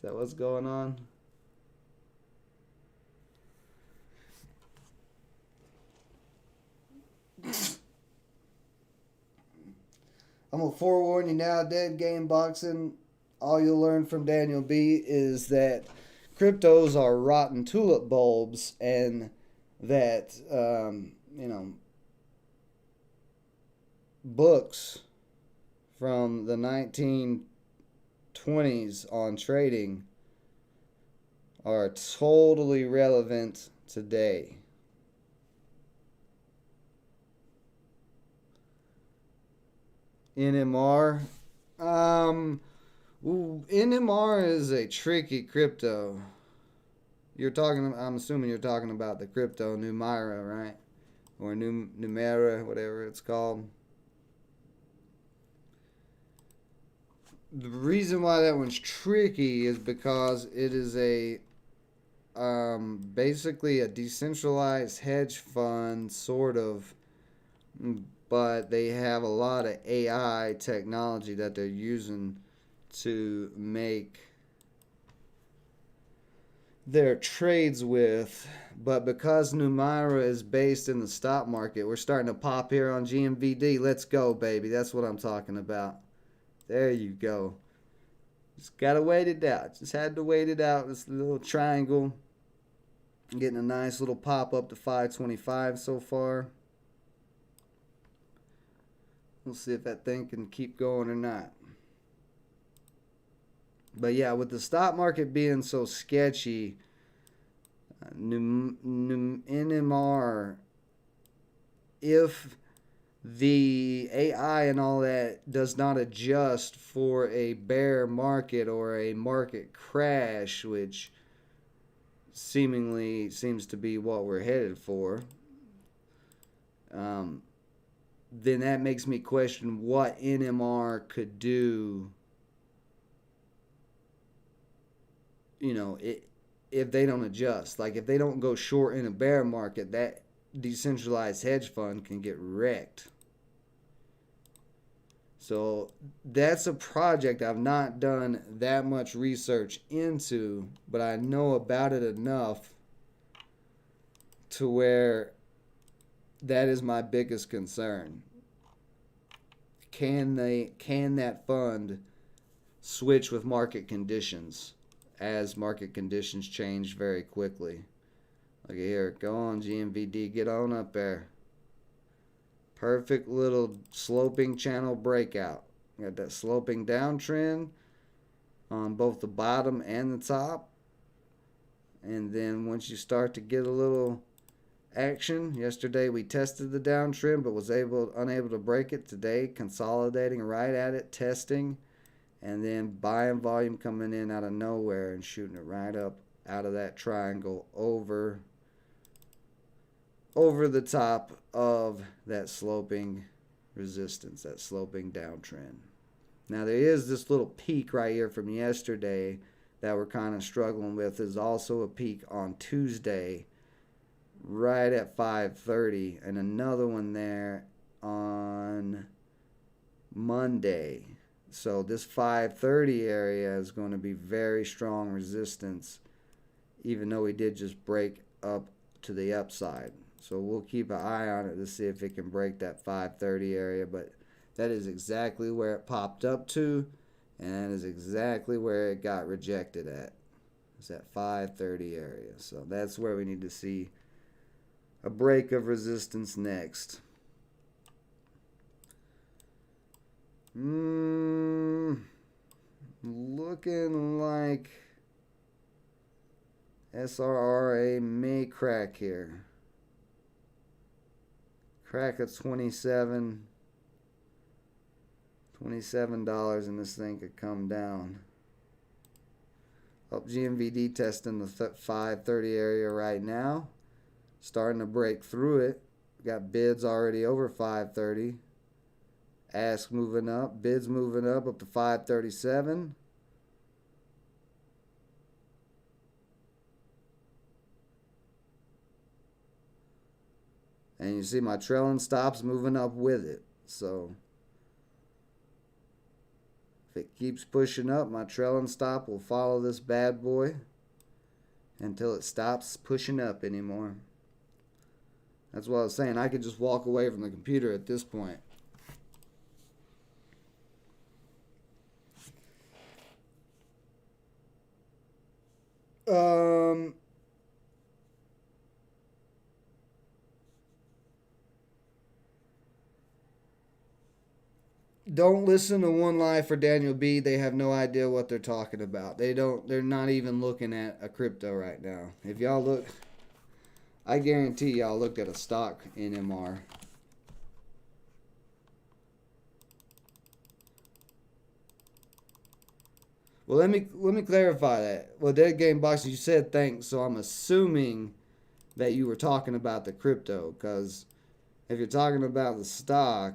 that what's going on? I'm gonna forewarn you now, dead game boxing. All you'll learn from Daniel B is that cryptos are rotten tulip bulbs, and that books from the 1920s on trading are totally relevant today. NMR. NMR is a tricky crypto. I'm assuming you're talking about the crypto Numira, right? Or Numera, whatever it's called. The reason why that one's tricky is because it is basically a decentralized hedge fund, sort of, but they have a lot of AI technology that they're using to make their trades with. But because Numira is based in the stock market, we're starting to pop here on GMVD. Let's go, baby. That's what I'm talking about. There you go. Just gotta wait it out. Just had to wait it out. This little triangle. Getting a nice little pop up to 525 so far. We'll see if that thing can keep going or not. But yeah, with the stock market being so sketchy, NMR, if the AI and all that does not adjust for a bear market or a market crash, which seemingly seems to be what we're headed for, then that makes me question what NMR could do. If they don't adjust, like if they don't go short in a bear market, that decentralized hedge fund can get wrecked. So that's a project I've not done that much research into, but I know about it enough to where that is my biggest concern. Can that fund switch with market conditions as market conditions change very quickly? Look at here. Go on, GMVD. Get on up there. Perfect little sloping channel breakout. Got that sloping downtrend on both the bottom and the top. And then once you start to get a little action, yesterday we tested the downtrend but was unable to break it. Today consolidating right at it, testing, and then buying volume coming in out of nowhere and shooting it right up out of that triangle over the top of that sloping resistance, that sloping downtrend. Now there is this little peak right here from yesterday that we're kind of struggling with. There's also a peak on Tuesday right at 5:30 and another one there on Monday. So this 5:30 area is going to be very strong resistance, even though we did just break up to the upside. So we'll keep an eye on it to see if it can break that 5:30 area. But that is exactly where it popped up to, and that is exactly where it got rejected at. It's that 5:30 area. So that's where we need to see a break of resistance next. Looking like SRRA may crack here. Crack at $27 and this thing could come down. Up GMVD testing the 5:30 area right now. Starting to break through it. Got bids already over 5:30. Ask moving up. Bids moving up to 5:37. And you see my trailing stops moving up with it. So if it keeps pushing up, my trailing stop will follow this bad boy until it stops pushing up anymore. That's what I was saying. I could just walk away from the computer at this point. Don't listen to One Life or Daniel B. They have no idea what they're talking about. They're not even looking at a crypto right now. If y'all look, I guarantee y'all looked at a stock NMR. Well, let me clarify that. Well, Dead Game Box, you said thanks, so I'm assuming that you were talking about the crypto, because if you're talking about the stock,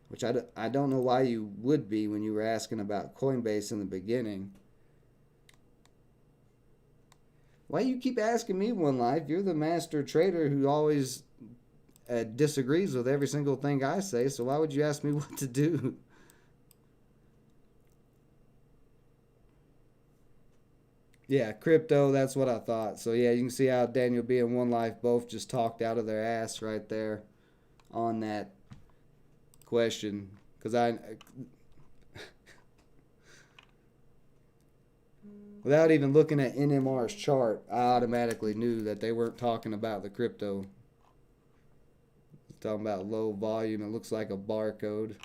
which I don't know why you would be when you were asking about Coinbase in the beginning. Why you keep asking me, One Life? You're the master trader who always disagrees with every single thing I say, so why would you ask me what to do? Yeah, crypto, that's what I thought. So yeah, you can see how Daniel B and One Life both just talked out of their ass right there on that question. Because without even looking at NMR's chart, I automatically knew that they weren't talking about the crypto. Talking about low volume, it looks like a barcode.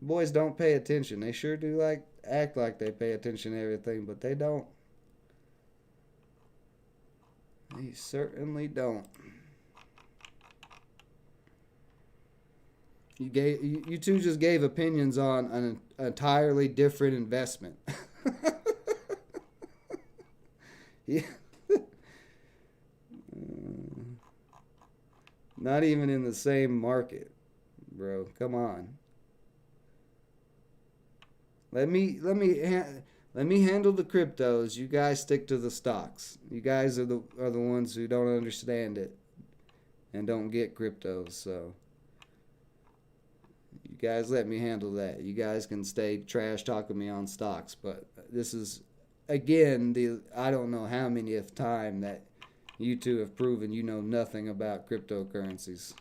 Boys don't pay attention. They sure do act like they pay attention to everything, but they don't. They certainly don't. You two just gave opinions on an entirely different investment. Yeah. Not even in the same market, bro. Come on. Let me handle the cryptos. You guys stick to the stocks. You guys are the ones who don't understand it and don't get cryptos. So you guys let me handle that. You guys can stay trash talking me on stocks, but this is again I don't know how many of time that you two have proven you know nothing about cryptocurrencies.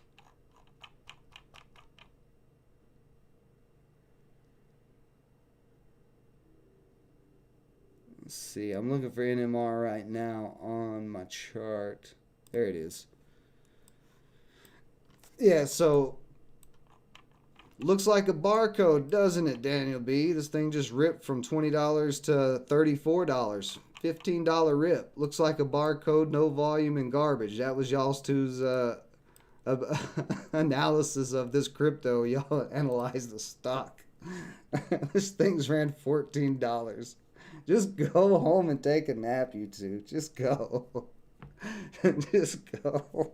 Let's see. I'm looking for NMR right now on my chart. There it is. Yeah, so looks like a barcode, doesn't it, Daniel B? This thing just ripped from $20 to $34. $15 rip. Looks like a barcode, no volume, and garbage. That was y'all's two's analysis of this crypto. Y'all analyzed the stock. This thing's ran $14. Just go home and take a nap, you two. Just go. Just go.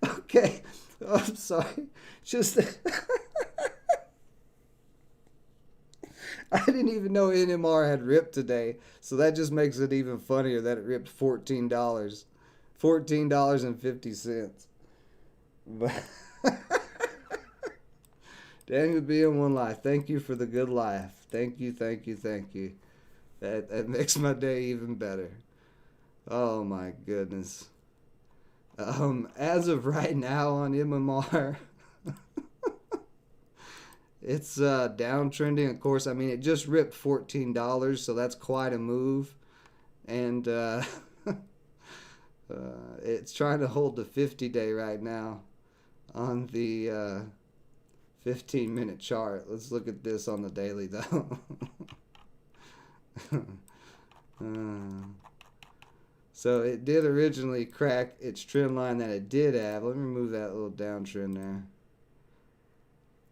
Okay. Oh, I'm sorry. Just I didn't even know NMR had ripped today, so that just makes it even funnier that it ripped $14. $14.50. But Daniel B in One Life, thank you for the good life. Thank you, thank you, thank you. That makes my day even better. Oh my goodness. As of right now on MMR, it's downtrending. Of course, I mean it just ripped $14, so that's quite a move, and it's trying to hold the 50-day right now on the 15-minute chart. Let's look at this on the daily though. So it did originally crack its trend line that it did have. Let me remove that little downtrend there.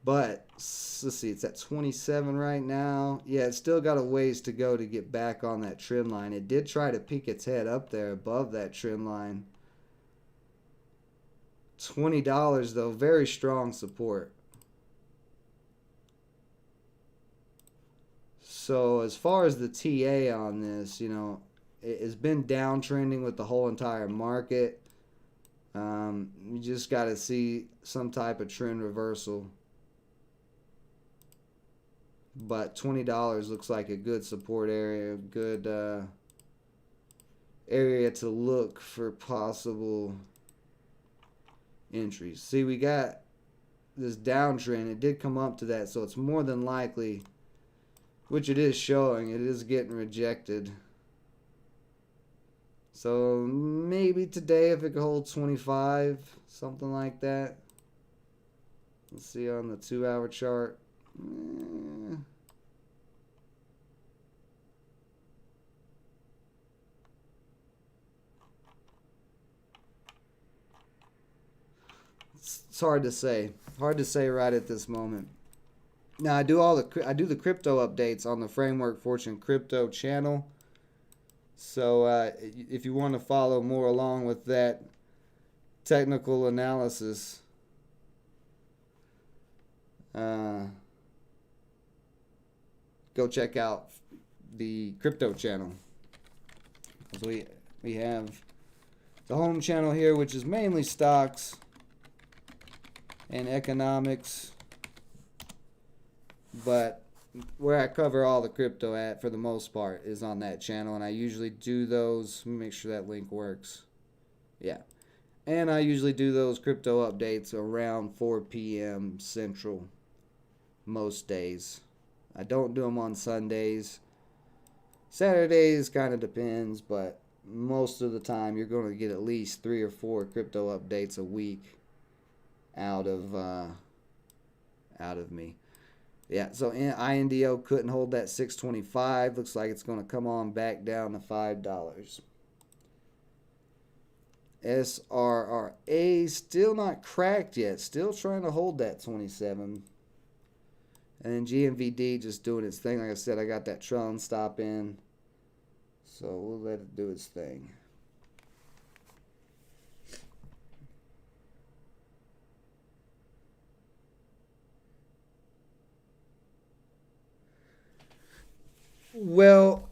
But let's see, it's at 27 right now. Yeah, it's still got a ways to go to get back on that trend line. It did try to peek its head up there above that trend line. $20 though, very strong support. So as far as the TA on this, you know, it's been downtrending with the whole entire market. You just got to see some type of trend reversal. But $20 looks like a good support area, good area to look for possible entries. See, we got this downtrend. It did come up to that, so it's more than likely, which it is showing, it is getting rejected. So maybe today if it could hold 25, something like that. Let's see on the 2-hour chart. It's hard to say. Hard to say right at this moment. Now I do the crypto updates on the Framework Fortune Crypto channel. So if you want to follow more along with that technical analysis, go check out the crypto channel. So we have the home channel here, which is mainly stocks and economics, but where I cover all the crypto at for the most part is on that channel, and I usually do those. Let me make sure that link works. Yeah. And I usually do those crypto updates around 4 p.m. Central most days. I don't do them on Sundays. Saturdays kind of depends, but most of the time you're going to get at least 3 or 4 crypto updates a week out of me. Yeah, so INDO couldn't hold that 625. Looks like it's going to come on back down to $5. SRRA still not cracked yet. Still trying to hold that 27. And then GMVD just doing its thing. Like I said, I got that Tron stop in. So we'll let it do its thing. Well,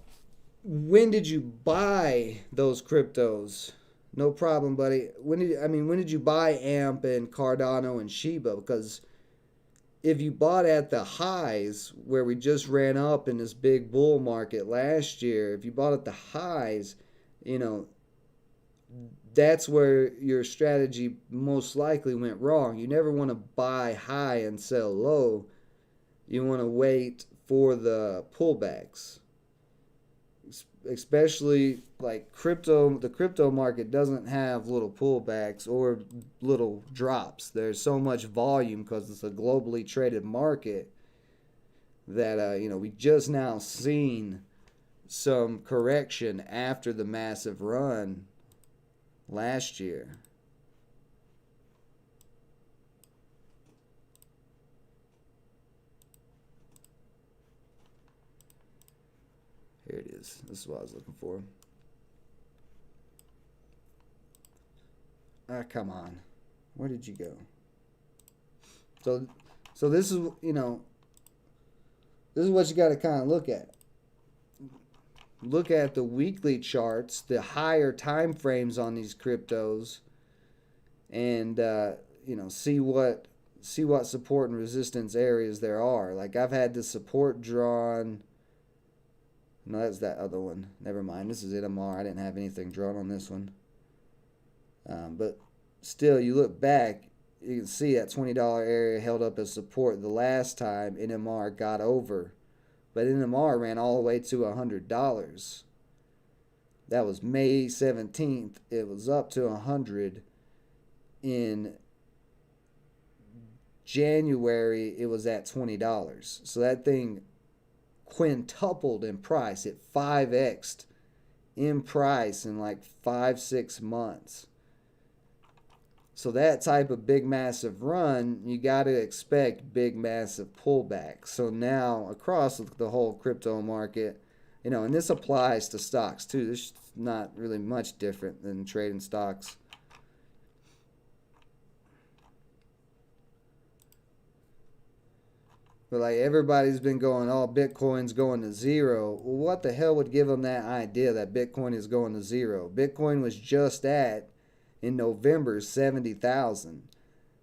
when did you buy those cryptos? No problem, buddy. When did you buy AMP and Cardano and Shiba? Because if you bought at the highs where we just ran up in this big bull market last year, if you bought at the highs, you know, that's where your strategy most likely went wrong. You never want to buy high and sell low. You want to wait for the pullbacks. Especially like crypto, the crypto market doesn't have little pullbacks or little drops. There's so much volume because it's a globally traded market that we just now seen some correction after the massive run last year. Here it is. This is what I was looking for. Ah, come on. Where did you go? So this is, this is what you got to kind of look at. Look at the weekly charts, the higher time frames on these cryptos, and see what support and resistance areas there are. Like I've had the support drawn. No, that's that other one. Never mind. This is NMR. I didn't have anything drawn on this one. But still, you look back, you can see that $20 area held up as support the last time NMR got over. But NMR ran all the way to $100. That was May 17th. It was up to 100 in January. It was at $20. So that thing quintupled in price. It 5x'd in price in like 5-6 months. So that type of big massive run, you got to expect big massive pullback. So now across the whole crypto market, and this applies to stocks too. This is not really much different than trading stocks. But like everybody's been going, oh, Bitcoin's going to zero. Well, what the hell would give them that idea that Bitcoin is going to zero? Bitcoin was just at, in November, 70,000.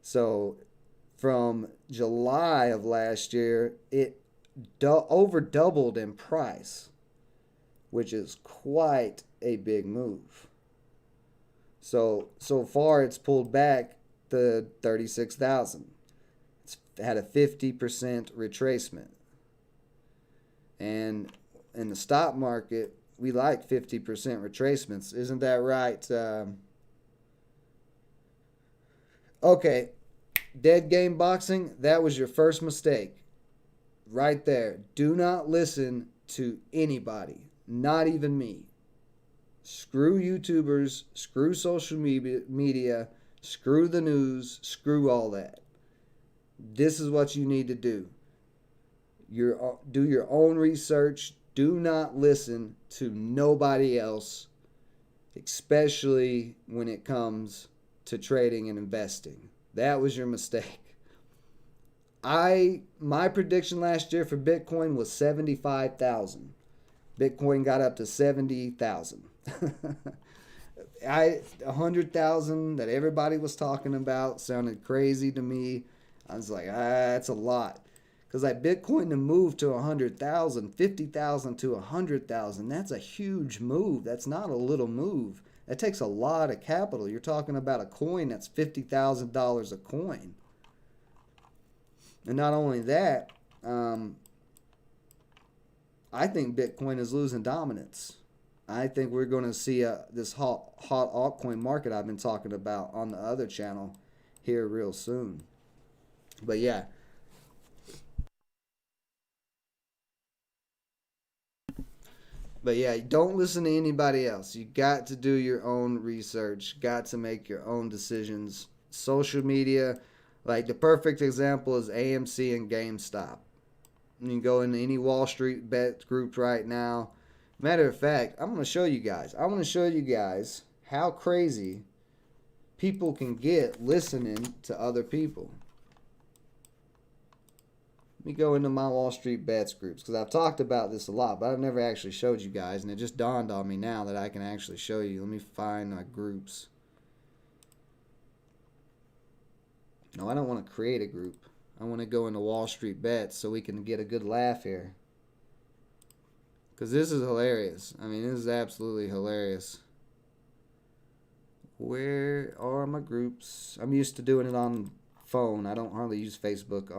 So from July of last year, it over doubled in price, which is quite a big move. So far it's pulled back to 36,000. Had a 50% retracement. And in the stock market, we like 50% retracements. Isn't that right? Okay, dead game boxing, that was your first mistake. Right there. Do not listen to anybody, not even me. Screw YouTubers, screw social media, screw the news, screw all that. This is what you need to do. Do your own research. Do not listen to nobody else, especially when it comes to trading and investing. That was your mistake. My prediction last year for Bitcoin was 75,000. Bitcoin got up to 70,000. 100,000 that everybody was talking about sounded crazy to me. I was like, that's a lot. Because like Bitcoin to move to 100,000, 50,000 to 100,000, that's a huge move. That's not a little move. That takes a lot of capital. You're talking about a coin that's $50,000 a coin. And not only that, I think Bitcoin is losing dominance. I think we're going to see this hot altcoin market I've been talking about on the other channel here real soon. But yeah. But yeah, don't listen to anybody else. You got to do your own research. Got to make your own decisions. Social media, like the perfect example is AMC and GameStop. You can go into any Wall Street bet group right now. Matter of fact, I'm going to show you guys. I want to show you guys how crazy people can get listening to other people. Let me go into my Wall Street bets groups because I've talked about this a lot, but I've never actually showed you guys, and it just dawned on me now that I can actually show you. Let me find my groups. No, I don't want to create a group. I want to go into Wall Street bets so we can get a good laugh here. Because this is hilarious. I mean, this is absolutely hilarious. Where are my groups? I'm used to doing it on phone. I don't hardly use Facebook.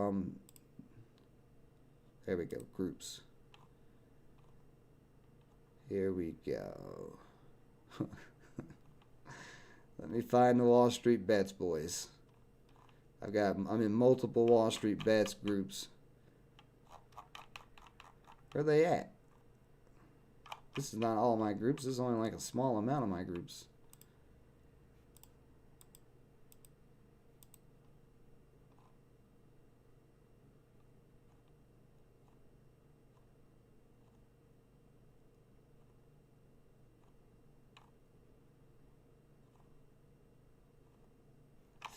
There we go. Groups. Here we go. Let me find the Wall Street bets, boys. I'm in multiple Wall Street bets groups. Where are they at? This is not all my groups. This is only like a small amount of my groups.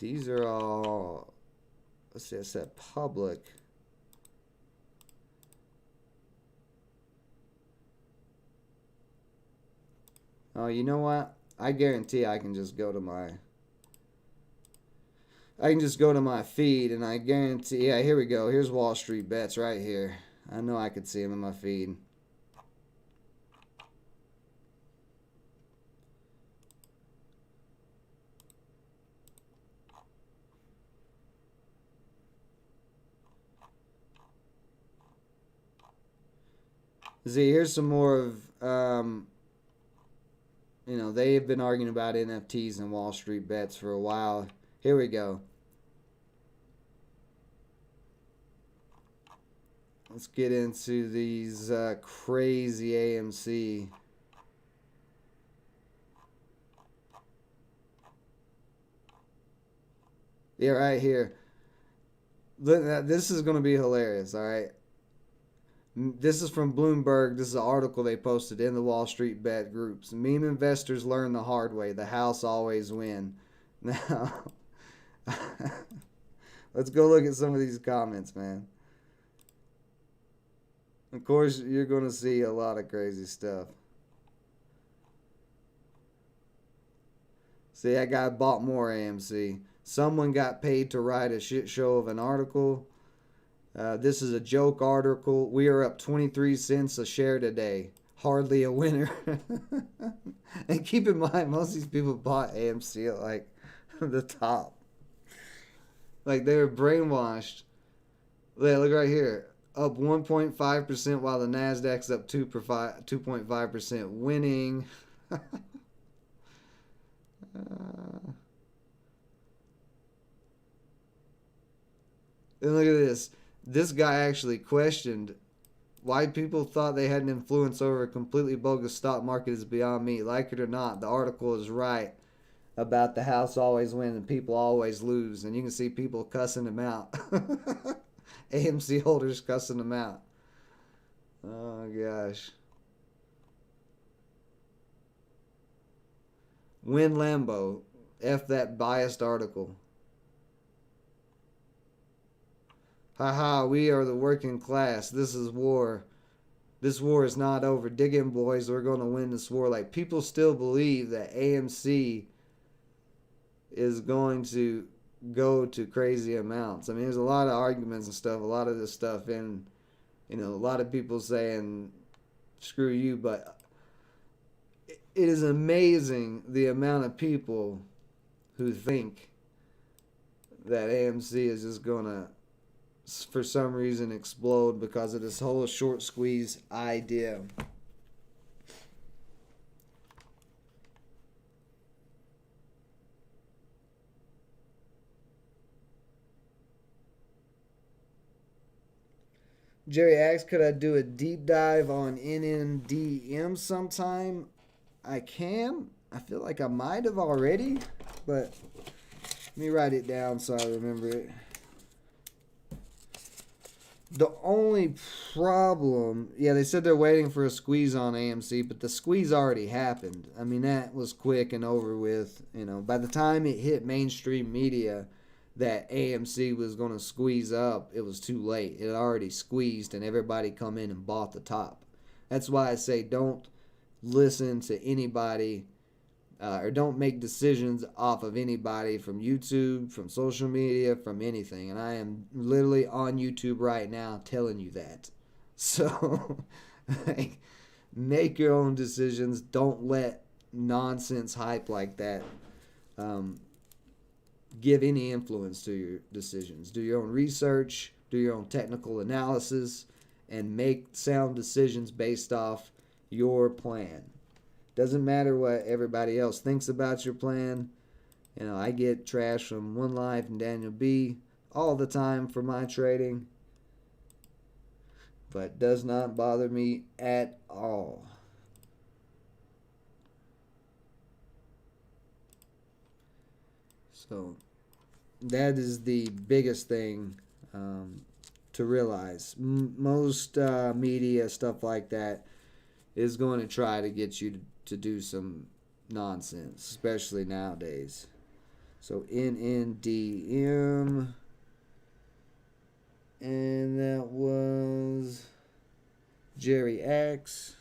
These are all, let's see, I said public. Oh, you know what? I guarantee I can just go to my feed, and I guarantee, yeah, here we go. Here's Wall Street bets right here. I know I could see them in my feed. See, here's some more of, you know, they've been arguing about NFTs and Wall Street bets for a while. Here we go. Let's get into these crazy AMC. Yeah, right here. This is going to be hilarious, all right? This is from Bloomberg. This is an article they posted in the Wall Street bet groups. Meme investors learn the hard way. The house always win. Now, let's go look at some of these comments, man. Of course, you're going to see a lot of crazy stuff. See, that guy bought more AMC. Someone got paid to write a shit show of an article. This is a joke article. We are up 23 cents a share today. Hardly a winner. And keep in mind, most of these people bought AMC at like the top. Like they were brainwashed. Look right here. up 1.5% while the Nasdaq's up 2.5%, winning. And look at this. This guy actually questioned why people thought they had an influence over a completely bogus stock market is beyond me. Like it or not, the article is right about the house always win and people always lose. And you can see people cussing him out. AMC holders cussing him out. Oh, gosh. Win Lambo. F that biased article. Haha, we are the working class. This is war. This war is not over. Dig in, boys. We're going to win this war. Like, people still believe that AMC is going to go to crazy amounts. I mean, there's a lot of arguments and stuff, a lot of this stuff, and, you know, a lot of people saying, screw you, but it is amazing the amount of people who think that AMC is just going to, for some reason, explode because of this whole short squeeze idea. Jerry asks, could I do a deep dive on NNDM sometime? I can. I feel like I might have already, but let me write it down so I remember it. The only problem, yeah, they said they're waiting for a squeeze on AMC, but the squeeze already happened. I mean, that was quick and over with. You know, by the time it hit mainstream media that AMC was going to squeeze up, it was too late. It had already squeezed, and everybody come in and bought the top. That's why I say don't listen to anybody or don't make decisions off of anybody from YouTube, from social media, from anything. And I am literally on YouTube right now telling you that. So make your own decisions. Don't let nonsense hype like that give any influence to your decisions. Do your own research, do your own technical analysis, and make sound decisions based off your plan. Doesn't matter what everybody else thinks about your plan. You know, I get trash from One Life and Daniel B all the time for my trading, but does not bother me at all. So that is the biggest thing to realize. Most media, stuff like that, is going to try to get you to do some nonsense, especially nowadays. So NNDM, and that was Jerry X.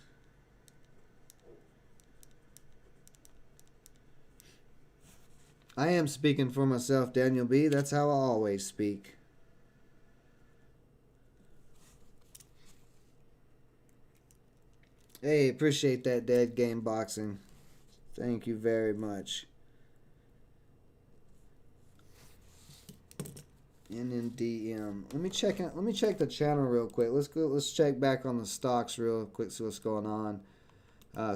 I am speaking for myself, Daniel B. That's how I always speak. Hey, appreciate that, Dead Game Boxing. Thank you very much. NNDM. Let me check the channel real quick. Let's check back on the stocks real quick, see what's going on.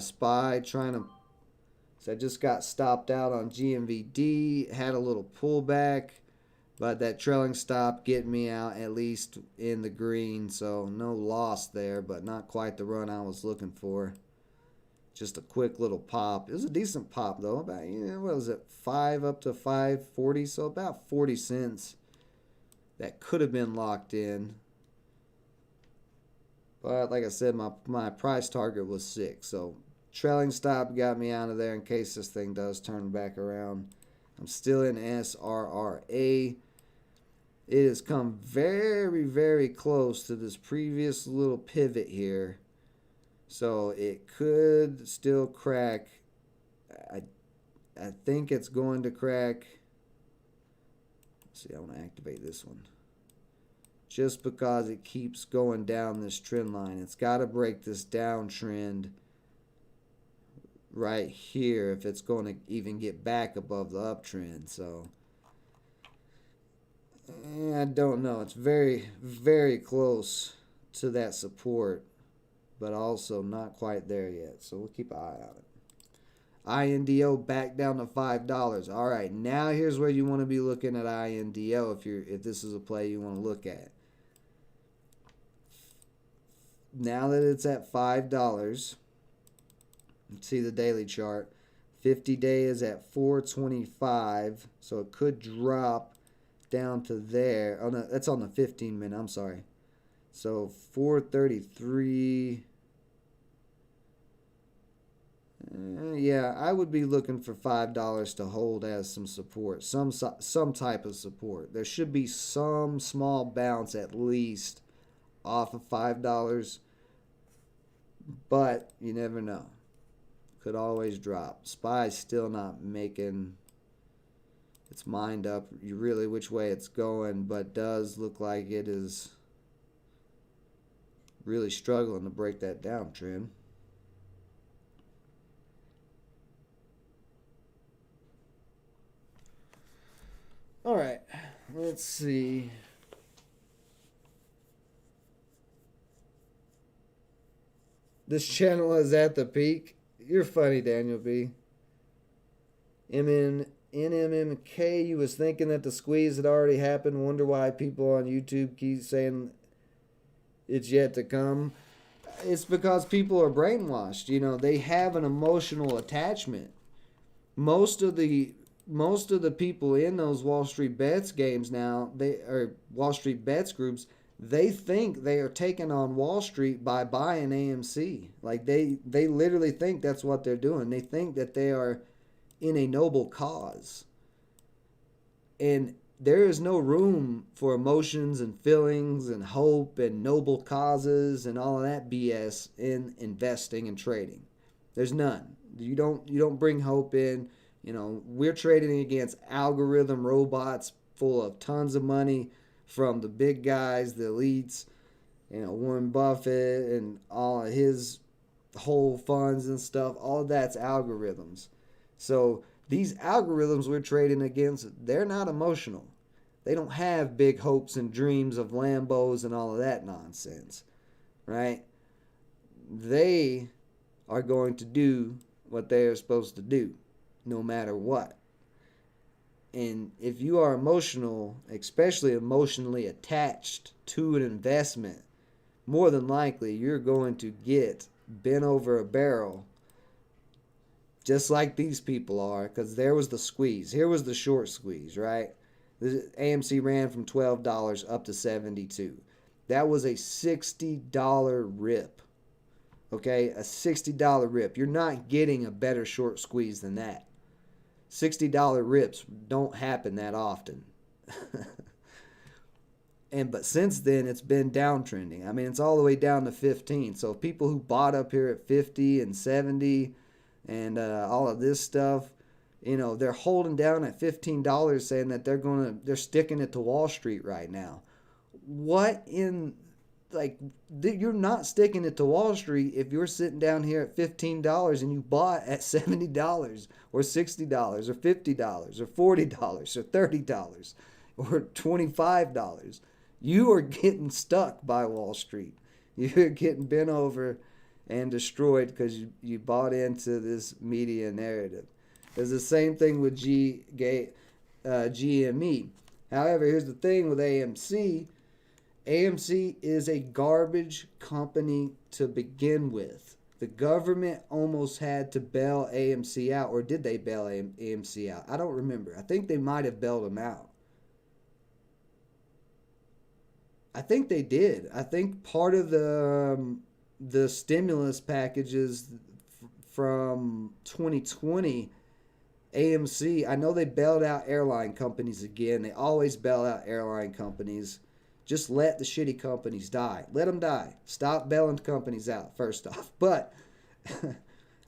SPY trying to, so I just got stopped out on GMVD, had a little pullback, but that trailing stop getting me out at least in the green, so no loss there, but not quite the run I was looking for. Just a quick little pop. It was a decent pop though. About, what was it, 5 up to 540, so about 40 cents. That could have been locked in. But like I said, my price target was 6, so trailing stop got me out of there in case this thing does turn back around. I'm still in SRRA. It has come very, very close to this previous little pivot here. So it could still crack. I think it's going to crack. Let's see, I want to activate this one. Just because it keeps going down this trend line. It's got to break this downtrend right here if it's going to even get back above the uptrend. So I don't know. It's very, very close to that support, but also not quite there yet. So we'll keep an eye on it. INDO back down to $5. All right, now here's where you want to be looking at INDO if this is a play you want to look at. Now that it's at $5, let's see the daily chart. 50-day is at 425, so it could drop down to there. Oh no, that's on the 15-minute. I'm sorry. So 433. Yeah, I would be looking for $5 to hold as some support, some type of support. There should be some small bounce at least off of $5, but you never know. Could always drop. SPY's still not making its mind up really which way it's going, but does look like it is really struggling to break that downtrend. All right, let's see. This channel is at the peak. You're funny, Daniel B. NMMK, you was thinking that the squeeze had already happened. Wonder why people on YouTube keep saying it's yet to come. It's because people are brainwashed. You know, they have an emotional attachment. Most of the people in those Wall Street Bets games now, Wall Street Bets groups, they think they are taking on Wall Street by buying AMC. Like they literally think that's what they're doing. They think that they are in a noble cause. And there is no room for emotions and feelings and hope and noble causes and all of that BS in investing and trading. There's none. You don't bring hope in. You know, we're trading against algorithm robots full of tons of money from the big guys, the elites, you know, Warren Buffett and all of his whole funds and stuff. All of that's algorithms. So these algorithms we're trading against, they're not emotional. They don't have big hopes and dreams of Lambos and all of that nonsense, right? They are going to do what they are supposed to do, no matter what. And if you are emotional, especially emotionally attached to an investment, more than likely you're going to get bent over a barrel just like these people are, because there was the squeeze. Here was the short squeeze, right? The AMC ran from $12 up to $72. That was a $60 rip. Okay, a $60 rip. You're not getting a better short squeeze than that. $60 rips don't happen that often. But since then, it's been downtrending. I mean, it's all the way down to 15. So people who bought up here at 50 and 70 and all of this stuff, you know, they're holding down at $15, saying that they're sticking it to Wall Street right now. What in, like, you're not sticking it to Wall Street if you're sitting down here at $15 and you bought at $70 or $60 or $50 or $40 or $30 or $25. You are getting stuck by Wall Street. You're getting bent over and destroyed because you bought into this media narrative. There's the same thing with GME. However, here's the thing with AMC. AMC is a garbage company to begin with. The government almost had to bail AMC out, or did they bail AMC out? I don't remember. I think they might have bailed them out. I think they did. I think part of the stimulus packages from 2020, AMC, I know they bailed out airline companies again. They always bail out airline companies. Just let the shitty companies die. Let them die. Stop bailing companies out, first off. But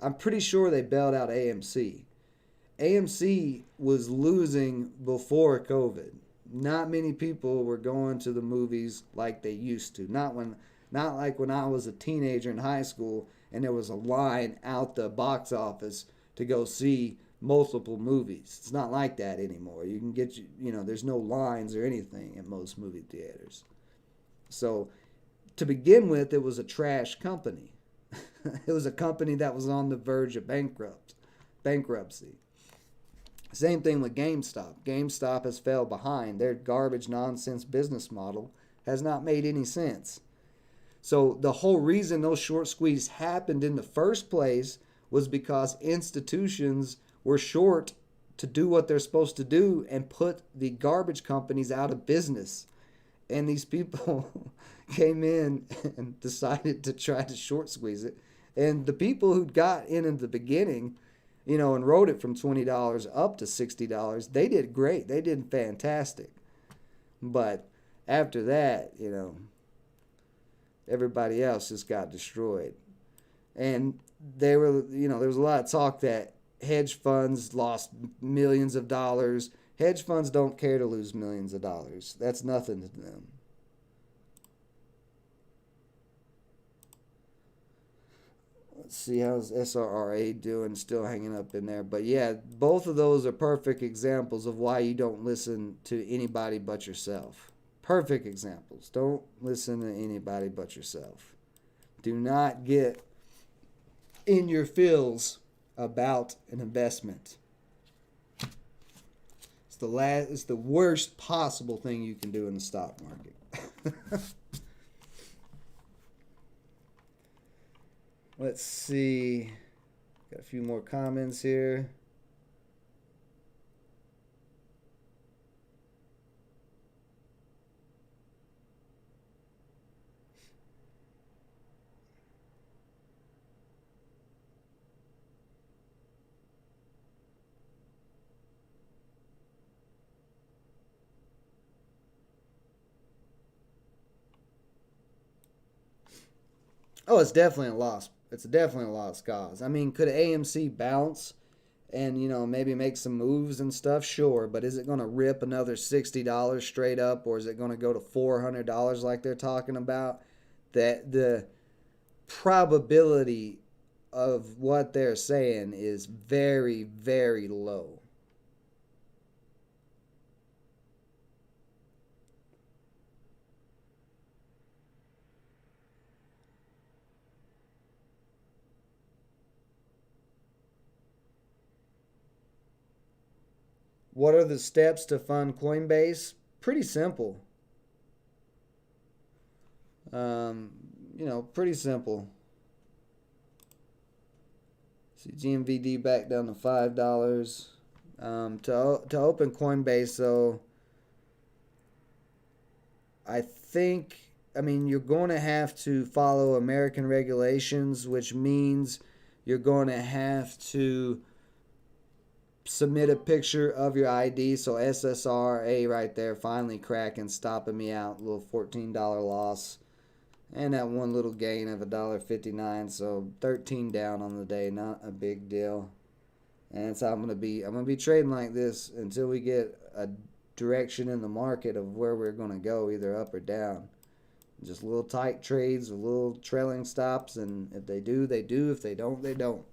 I'm pretty sure they bailed out AMC. AMC was losing before COVID. Not many people were going to the movies like they used to. Not like when I was a teenager in high school and there was a line out the box office to go see multiple movies. It's not like that anymore. You can there's no lines or anything at most movie theaters. So to begin with, it was a trash company. It was a company that was on the verge of bankruptcy. Same thing with GameStop. GameStop has fell behind. Their garbage nonsense business model has not made any sense. So the whole reason those short squeezes happened in the first place was because institutions were short to do what they're supposed to do and put the garbage companies out of business. And these people came in and decided to try to short squeeze it. And the people who got in the beginning, and rode it from $20 up to $60, they did great. They did fantastic. But after that, everybody else just got destroyed. And there was a lot of talk that hedge funds lost millions of dollars. Hedge funds don't care to lose millions of dollars. That's nothing to them. Let's see, how's SRRA doing? Still hanging up in there. But yeah, both of those are perfect examples of why you don't listen to anybody but yourself. Perfect examples. Don't listen to anybody but yourself. Do not get in your feels about an investment. It's the worst possible thing you can do in the stock market. Let's see. Got a few more comments here. Oh, it's definitely a loss. It's definitely a lost cause. I mean, could AMC bounce and, maybe make some moves and stuff? Sure, but is it going to rip another $60 straight up, or is it going to go to $400 like they're talking about? That the probability of what they're saying is very, very low. What are the steps to fund Coinbase? Pretty simple. Pretty simple. See, GMVD back down to $5. To open Coinbase, though, you're going to have to follow American regulations, which means you're going to have to submit a picture of your ID. So SSRA right there, finally cracking, stopping me out. A little $14 loss. And that one little gain of $1.59. So 13 down on the day, not a big deal. And that's how I'm gonna be trading like this until we get a direction in the market of where we're gonna go, either up or down. Just little tight trades with little trailing stops, and if they do, they do. If they don't, they don't.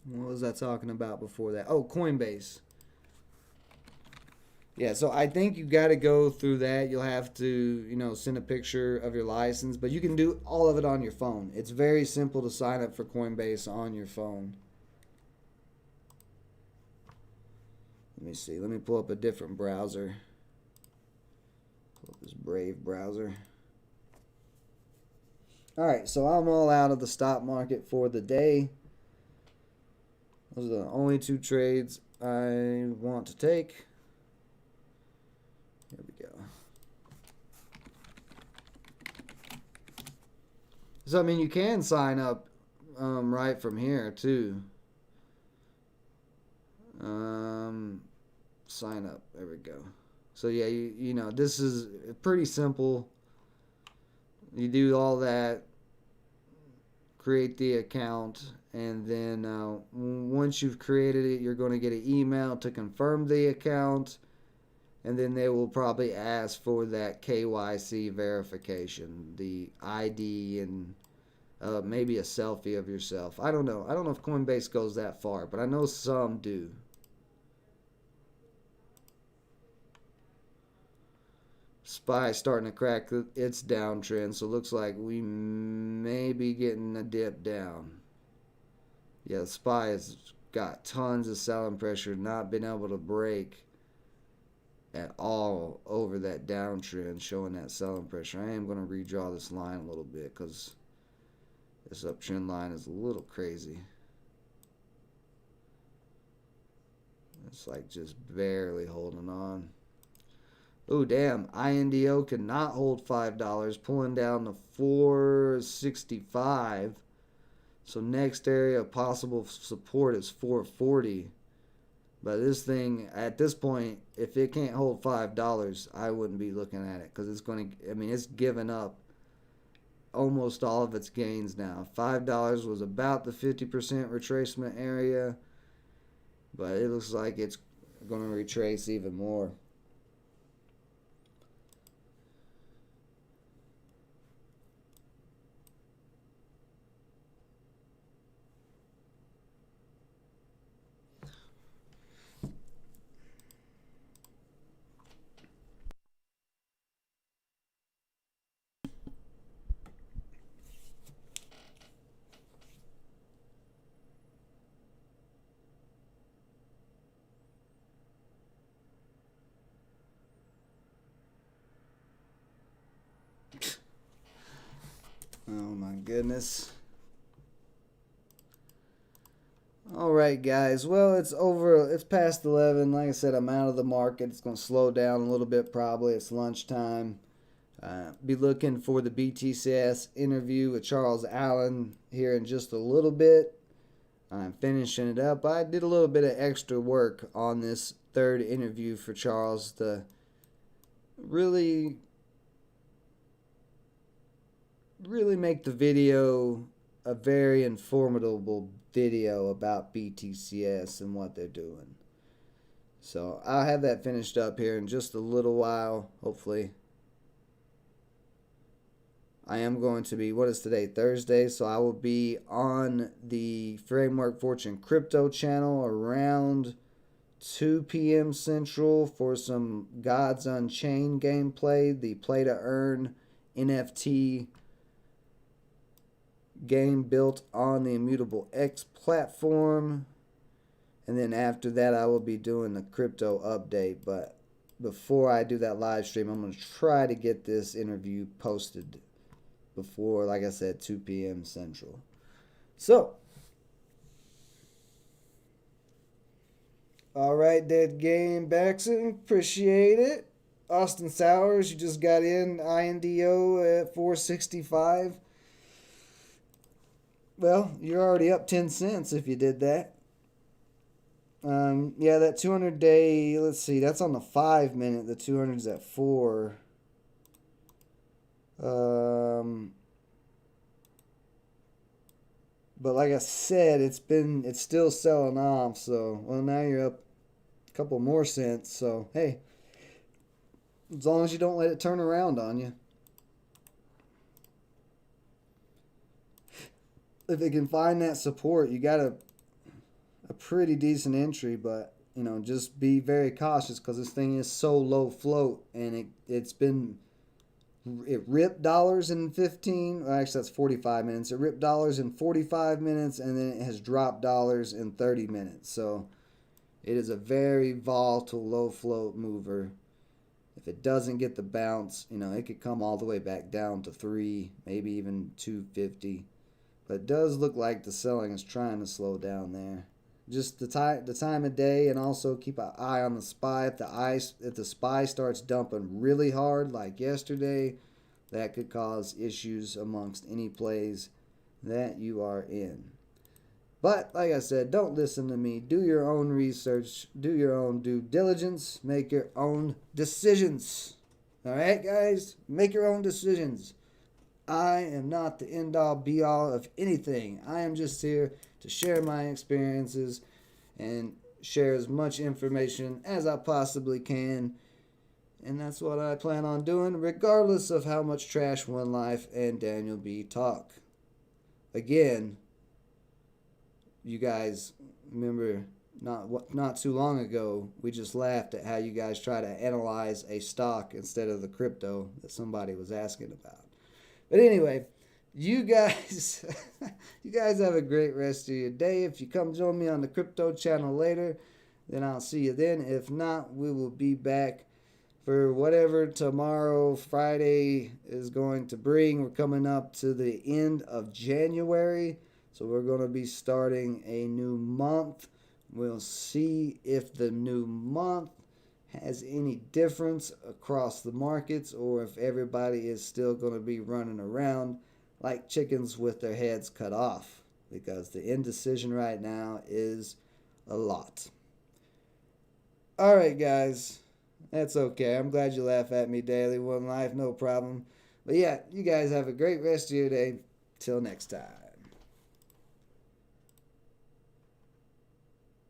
What was I talking about before that? Oh, Coinbase. Yeah, so I think you got to go through that. You'll have to, send a picture of your license, but you can do all of it on your phone. It's very simple to sign up for Coinbase on your phone. Let me see. Let me pull up a different browser. Pull up this Brave browser. All right, so I'm all out of the stock market for the day. Those are the only two trades I want to take. Here we go. So, you can sign up right from here, too. Sign up. There we go. So, yeah, this is pretty simple. You do all that, create the account, and then once you've created it, you're going to get an email to confirm the account. And then they will probably ask for that KYC verification, the ID and maybe a selfie of yourself. I don't know. I don't know if Coinbase goes that far, but I know some do. SPY starting to crack its downtrend, so it looks like we may be getting a dip down. Yeah, SPY has got tons of selling pressure, not been able to break at all over that downtrend, showing that selling pressure. I am going to redraw this line a little bit because this uptrend line is a little crazy. It's like just barely holding on. Oh, damn. INDO cannot hold $5, pulling down to 465. So next area of possible support is 440. But this thing, at this point, if it can't hold $5, I wouldn't be looking at it because it's going to, I mean, it's given up almost all of its gains now. $5 was about the 50% retracement area, but it looks like it's going to retrace even more. Oh my goodness. Alright guys, well it's past 11. Like I said, I'm out of the market. It's going to slow down a little bit probably. It's lunchtime. Be looking for the BTCS interview with Charles Allen here in just a little bit. I'm finishing it up. I did a little bit of extra work on this third interview for Charles to really make the video a very informative video about BTCS and what they're doing. So I'll have that finished up here in just a little while, hopefully. I am going to be, what is today, Thursday, so I will be on the Framework Fortune Crypto channel around 2 p.m. Central for some Gods Unchained gameplay, the play to earn NFT game built on the Immutable X platform. And then after that I will be doing the crypto update, but before I do that live stream, I'm going to try to get this interview posted before, like I said, 2 p.m. Central. So, alright, Dead Game Baxton, appreciate it. Austin Sowers, you just got in INDO at 465. Well, you're already up 10 cents if you did that. Yeah, that 200 day, let's see, that's on the 5 minute. The 200 is at 4. But like I said, it's still selling off. So, well, now you're up a couple more cents. So, hey, as long as you don't let it turn around on you. If it can find that support, you got a pretty decent entry, but you know, just be very cautious because this thing is so low float, and it ripped dollars in 15, well, actually that's 45 minutes. It ripped dollars in 45 minutes, and then it has dropped dollars in 30 minutes. So it is a very volatile low float mover. If it doesn't get the bounce, you know, it could come all the way back down to 3, maybe even 250. But it does look like the selling is trying to slow down there. Just the time of day, and also keep an eye on the SPY. If the SPY starts dumping really hard like yesterday, that could cause issues amongst any plays that you are in. But like I said, don't listen to me. Do your own research. Do your own due diligence. Make your own decisions. All right, guys? Make your own decisions. I am not the end-all, be-all of anything. I am just here to share my experiences and share as much information as I possibly can. And that's what I plan on doing, regardless of how much trash One Life and Daniel B talk. again, you guys remember not too long ago, we just laughed at how you guys try to analyze a stock instead of the crypto that somebody was asking about. But anyway, you guys you guys have a great rest of your day. If you come join me on the crypto channel later, then I'll see you then. If not, we will be back for whatever tomorrow, Friday, is going to bring. We're coming up to the end of January, so we're going to be starting a new month. We'll see if the new month has any difference across the markets or if everybody is still going to be running around like chickens with their heads cut off, because the indecision right now is a lot. All right, guys. That's okay. I'm glad you laugh at me daily. One life, no problem. But yeah, you guys have a great rest of your day. Till next time.